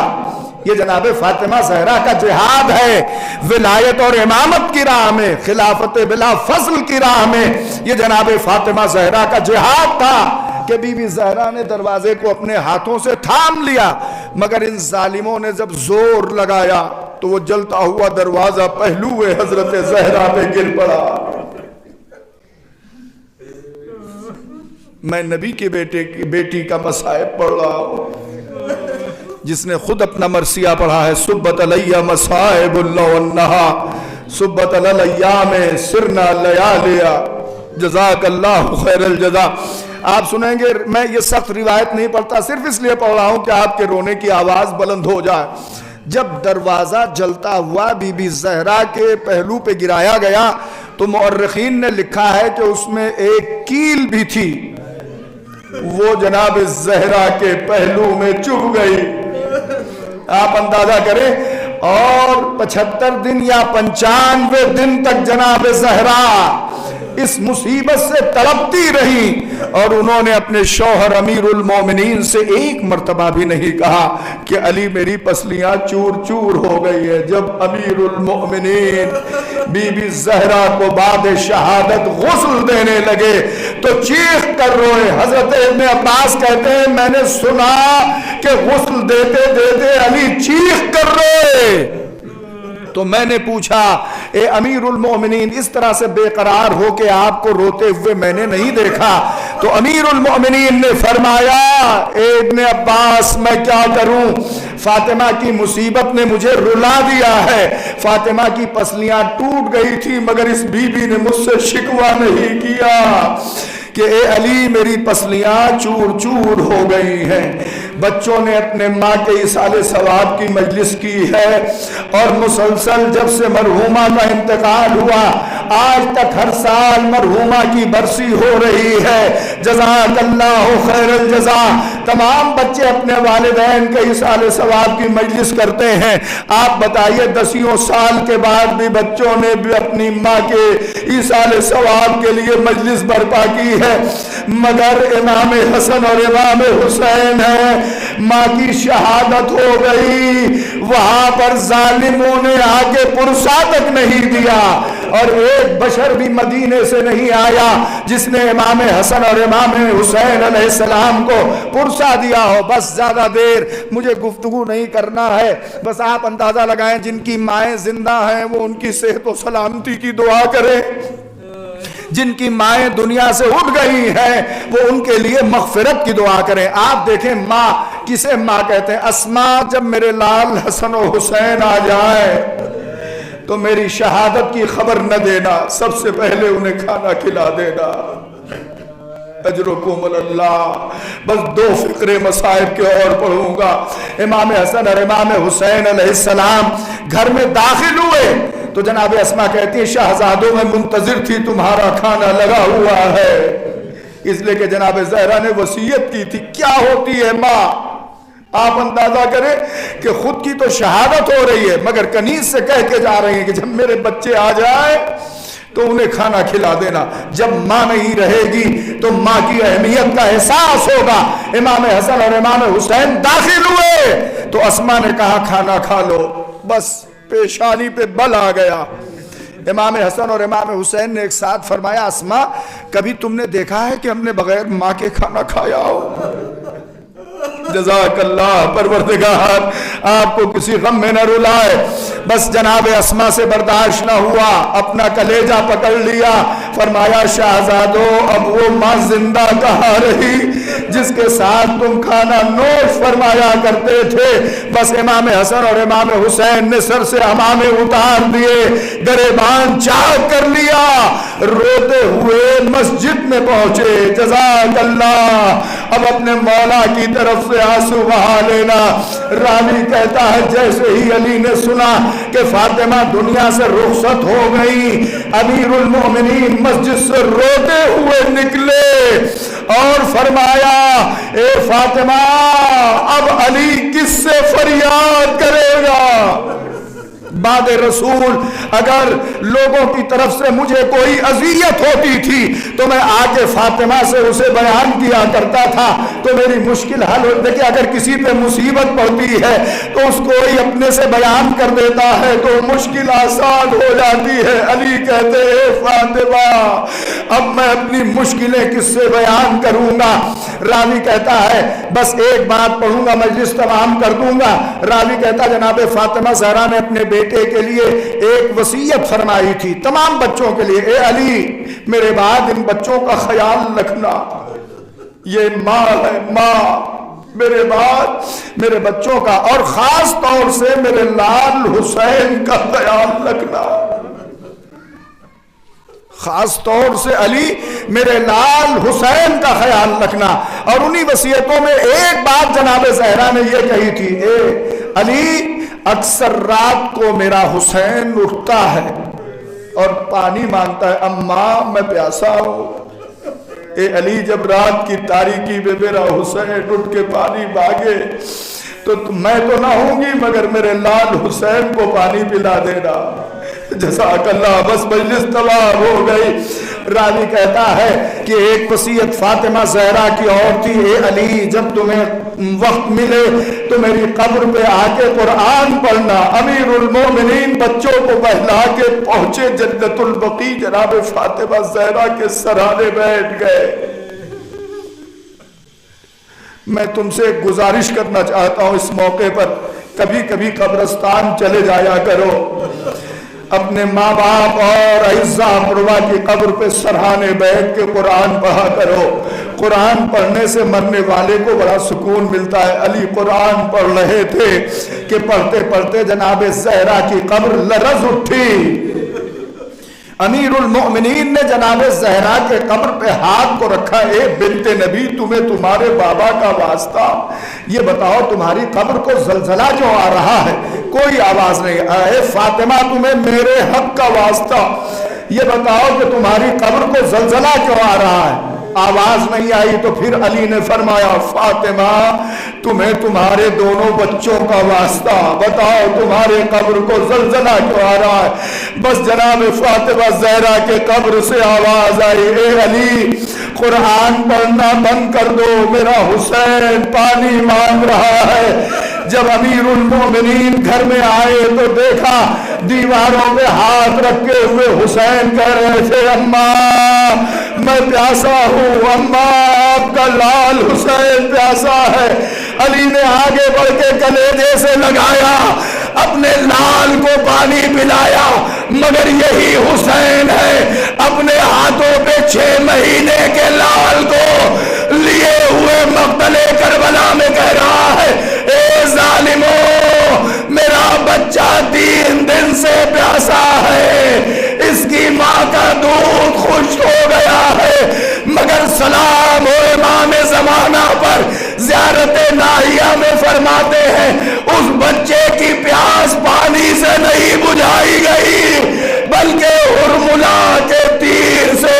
[SPEAKER 1] یہ جناب فاطمہ زہرا کا جہاد ہے ولایت اور امامت کی راہ میں، خلافت بلا فضل کی راہ میں. یہ جناب فاطمہ زہرا کا جہاد تھا کہ بی بی زہرا نے دروازے کو اپنے ہاتھوں سے تھام لیا، مگر ان ظالموں نے جب زور لگایا تو وہ جلتا ہوا دروازہ پہلو حضرت زہرا پہ گر پڑا. میں نبی کے بیٹی کا مصائب پڑھ رہا ہوں جس نے خود اپنا مرثیہ پڑھا ہے. صبت علیہ مصائب اللہ والنہا صبت علیہ سرنا لیالیا جزاک اللہ خیر الجزا. آپ سنیں گے میں یہ سخت روایت نہیں پڑھتا، صرف اس لیے پڑھ رہا ہوں کہ آپ کے رونے کی آواز بلند ہو جائے. جب دروازہ جلتا ہوا بی بی زہرا کے پہلو پہ گرایا گیا تو مورخین نے لکھا ہے کہ اس میں ایک کیل بھی تھی، وہ جناب زہرا کے پہلو میں چبھ گئی. آپ اندازہ کریں. اور 75 دن یا 95 دن تک جناب زہرا اس مصیبت سے تڑپتی رہی اور انہوں نے اپنے شوہر امیر المومنین سے ایک مرتبہ بھی نہیں کہا کہ علی میری پسلیاں چور چور ہو گئی ہے۔ جب امیر المومنین بی بی زہرا کو بعد شہادت غسل دینے لگے تو چیخ کر روئے۔ حضرت ابن عباس کہتے ہیں میں نے سنا کہ غسل دیتے دیتے علی چیخ کر روئے، تو میں نے پوچھا اے امیر المومنین اس طرح سے بے قرار ہو کہ آپ کو روتے ہوئے میں نے نہیں دیکھا۔ تو امیر المومنین نے فرمایا اے ابن عباس میں کیا کروں، فاطمہ کی مصیبت نے مجھے رلا دیا ہے۔ فاطمہ کی پسلیاں ٹوٹ گئی تھی مگر اس بی بی نے مجھ سے شکوہ نہیں کیا کہ اے علی میری پسلیاں چور چور ہو گئی ہیں۔ بچوں نے اپنے ماں کے اصالِ ثواب کی مجلس کی ہے اور مسلسل جب سے مرحومہ کا انتقال ہوا آج تک ہر سال مرحومہ کی برسی ہو رہی ہے۔ جزاک اللہ خیر الجزا۔ تمام بچے اپنے والدین کے اصالِ ثواب کی مجلس کرتے ہیں۔ آپ بتائیے 10 سال کے بعد بھی بچوں نے بھی اپنی ماں کے اصالِ ثواب کے لیے مجلس برپا کی ہے، مگر امام حسن اور امام حسین ہیں، ماں کی شہادت ہو گئی، وہاں پر ظالموں نے آگے پرسا تک نہیں دیا اور ایک بشر بھی مدینے سے نہیں آیا جس نے امام حسن اور امام حسین علیہ السلام کو پرسا دیا ہو۔ بس زیادہ دیر مجھے گفتگو نہیں کرنا ہے، بس آپ اندازہ لگائیں جن کی مائیں زندہ ہیں وہ ان کی صحت و سلامتی کی دعا کریں، جن کی مائیں دنیا سے اٹھ گئی ہیں وہ ان کے لیے مغفرت کی دعا کریں۔ آپ دیکھیں ماں کسے ماں کہتے ہیں؟ اسماء جب میرے لال حسن و حسین آ جائے تو میری شہادت کی خبر نہ دینا، سب سے پہلے انہیں کھانا کھلا دینا۔ اجرکم اللہ۔ بس 2 فقرے مصائب کے اور پڑھوں گا۔ امام حسن اور امام حسین علیہ السلام گھر میں داخل ہوئے تو جناب اسماء کہتی ہیں شہزادوں میں منتظر تھی تمہارا کھانا لگا ہوا ہے، اس لیے کہ جناب زہرا نے وصیت کی تھی۔ کیا ہوتی ہے ماں؟ آپ اندازہ کریں کہ خود کی تو شہادت ہو رہی ہے مگر کنیز سے کہہ کے جا رہی ہیں کہ جب میرے بچے آ جائیں تو انہیں کھانا کھلا دینا۔ جب ماں نہیں رہے گی تو ماں کی اہمیت کا احساس ہوگا۔ امام حسن اور امام حسین داخل ہوئے تو اسماء نے کہا کھانا کھا لو، بس پیشانی پہ بل آ گیا۔ امام حسن اور امام حسین نے ایک ساتھ فرمایا اسماء کبھی تم نے دیکھا ہے کہ ہم نے بغیر ماں کے کھانا کھایا ہو؟ جزاک اللہ پروردگار آپ کو کسی غم میں نہ رلائے۔ بس جناب اسماء سے برداشت نہ ہوا، اپنا کلیجہ پکڑ لیا، فرمایا شہزادو اب وہ ماں زندہ کہاں رہی جس کے ساتھ تم کھانا نوش فرمایا کرتے تھے۔ بس امام حسن اور امام حسین نے سر سے عمامے اتار دیے، گریبان چاک کر لیا، روتے ہوئے مسجد میں پہنچے۔ جزاک اللہ۔ اب اپنے مولا کی طرف سے آنسو بہا لینا۔ راوی کہتا ہے جیسے ہی علی نے سنا کہ فاطمہ دنیا سے رخصت ہو گئی، امیر المومنین مسجد سے روتے ہوئے نکلے اور فرمایا اے فاطمہ اب علی کس سے فریاد کرے گا؟ بعد رسول اگر لوگوں کی طرف سے مجھے کوئی اذیت ہوتی تھی تو میں آ کے فاطمہ سے اسے بیان کیا کرتا تھا تو میری مشکل حل ہوتی ہے کہ اگر کسی پہ مصیبت پڑتی ہے تو اس کو ہی اپنے سے بیان کر دیتا ہے تو مشکل آسان ہو جاتی ہے۔ علی کہتے ہیں فاطمہ اب میں اپنی مشکلیں کس سے بیان کروں گا؟ راوی کہتا ہے بس ایک بات پڑھوں گا مجلس تمام کر دوں گا۔ راوی کہتا جناب فاطمہ زہرا نے اپنے بیٹے کے لیے ایک وصیت فرمائی تھی تمام بچوں کے لیے، اے علی میرے بعد ان بچوں کا خیال رکھنا، یہ ماں ہے ماں، میرے بعد میرے بچوں کا اور خاص طور سے میرے لال حسین کا خیال رکھنا، خاص طور سے علی میرے لال حسین کا خیال رکھنا۔ اور انہی وصیتوں میں ایک بات جناب زہرا نے یہ کہی تھی، اے علی اکثر رات کو میرا حسین اٹھتا ہے اور پانی مانگتا ہے، اماں میں پیاسا ہوں۔ اے علی جب رات کی تاریکی میں میرا حسین اٹھ کے پانی مانگے تو میں تو نہ ہوں گی مگر میرے لال حسین کو پانی پلا دینا۔ جزاک اللہ۔ بس مجلس تمام ہو گئی۔ راوی کہتا ہے کہ ایک وصیت فاطمہ زہرا کی اور تھی، اے علی جب تمہیں وقت ملے تو میری قبر پہ آ کے قرآن پڑھنا۔ امیر المومنین بچوں کو بہلا کے پہنچے جنت البقیع، جناب فاطمہ زہرا کے سرانے بیٹھ گئے۔ میں تم سے ایک گزارش کرنا چاہتا ہوں اس موقع پر، کبھی کبھی قبرستان چلے جایا کرو، اپنے ماں باپ اور اعزاء اقربا کی قبر پہ سرہانے بیٹھ کے قرآن پڑھا کرو۔ قرآن پڑھنے سے مرنے والے کو بڑا سکون ملتا ہے۔ علی قرآن پڑھ رہے تھے کہ پڑھتے پڑھتے جناب زہرا کی قبر لرز اٹھی۔ امیر المؤمنین نے جناب زہرا کے قبر پہ ہاتھ کو رکھا، اے بنت نبی تمہیں تمہارے بابا کا واسطہ، یہ بتاؤ تمہاری قبر کو زلزلہ جو آ رہا ہے کوئی آواز نہیں، اے فاطمہ تمہیں میرے حق کا واسطہ، یہ بتاؤ کہ تمہاری قبر کو زلزلہ کیوں آ رہا ہے؟ آواز نہیں آئی۔ تو پھر علی نے فرمایا، فاطمہ تمہیں تمہارے دونوں بچوں کا واسطہ، بتاؤ تمہارے قبر کو زلزلہ کیوں آ رہا ہے؟ بس جناب فاطمہ زہرا کے قبر سے آواز آئی، اے علی قرآن پڑھنا بند کر دو، میرا حسین پانی مانگ رہا ہے۔ جب امیر المومنین گھر میں آئے تو دیکھا دیواروں پہ ہاتھ رکھے ہوئے حسین کہہ رہے تھے، اماں میں پیاسا ہوں، اماں آپ کا لال حسین پیاسا ہے۔ علی نے آگے بڑھ کے کلیجے سے لگایا، اپنے لال کو پانی پلایا، مگر یہی حسین ہے اپنے ہاتھوں پہ 6 مہینے کے لال کو لیے ہوئے مقتل کربلا میں کہہ رہا ہے، اے ظالموں میرا بچہ 3 دن سے پیاسا ہے، اس کی ماں کا دودھ خشک ہو گیا ہے، مگر سلام ہو امام زمانہ پر زیارت ناہیہ میں فرماتے ہیں اس بچے کی پیاس پانی سے نہیں بجھائی گئی بلکہ ہرملا کے تیر سے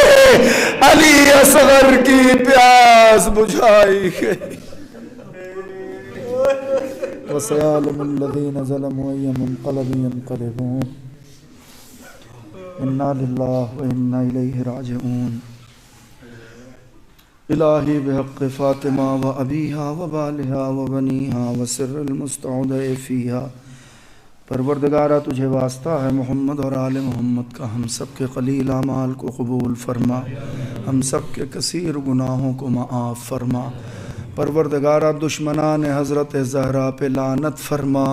[SPEAKER 1] علی اصغر کی پیاس بجھائی گئی۔ وَسَيَعْلَمُ الَّذِينَ ظَلَمُوا أَيَّ مُنقَلَبٍ يَنقَلِبُونَ إِنَّا لِلَّهِ وَإِنَّا إِلَيْهِ راجعون۔ الہی بحق فاطمہ و ابیہا و بالہا و بنیہا و سر المستودع فیہا، پروردگارہ تجھے واسطہ ہے محمد اور آل محمد کا، ہم سب کے قلیل اعمال کو قبول فرما، ہم سب کے کثیر گناہوں کو معاف فرما۔ پروردگارہ دشمنان حضرت زہرا پہ لعنت فرما،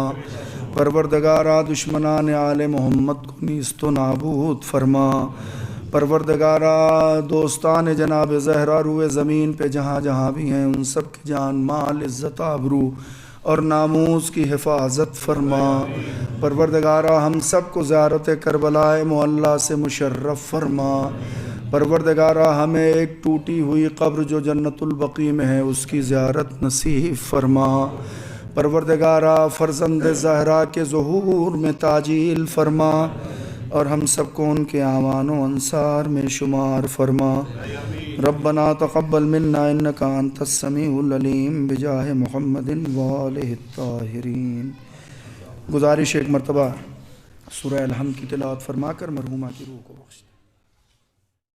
[SPEAKER 1] پروردگارہ دشمنان آل محمد کو نیست و نابود فرما، پروردگارہ دوستان جناب زہرا روئے زمین پہ جہاں جہاں بھی ہیں ان سب کی جان مال عزت آبرو اور ناموس کی حفاظت فرما۔ پروردگارہ ہم سب کو زیارت کربلا معلیٰ سے مشرف فرما۔ پروردگارہ ہمیں ایک ٹوٹی ہوئی قبر جو جنت البقیع میں ہے اس کی زیارت نصیب فرما۔ پروردگارہ فرزند زہرا کے ظہور میں تعجیل فرما اور ہم سب کو ان کے اعوان و انصار میں شمار فرما۔ ربنا تقبل منا انک انت السمیع العلیم بجاہ محمد وآلہ الطاہرین۔ گزارش ایک مرتبہ سورہ الحمد کی تلاوت فرما کر مرحومہ کی روح کو بخش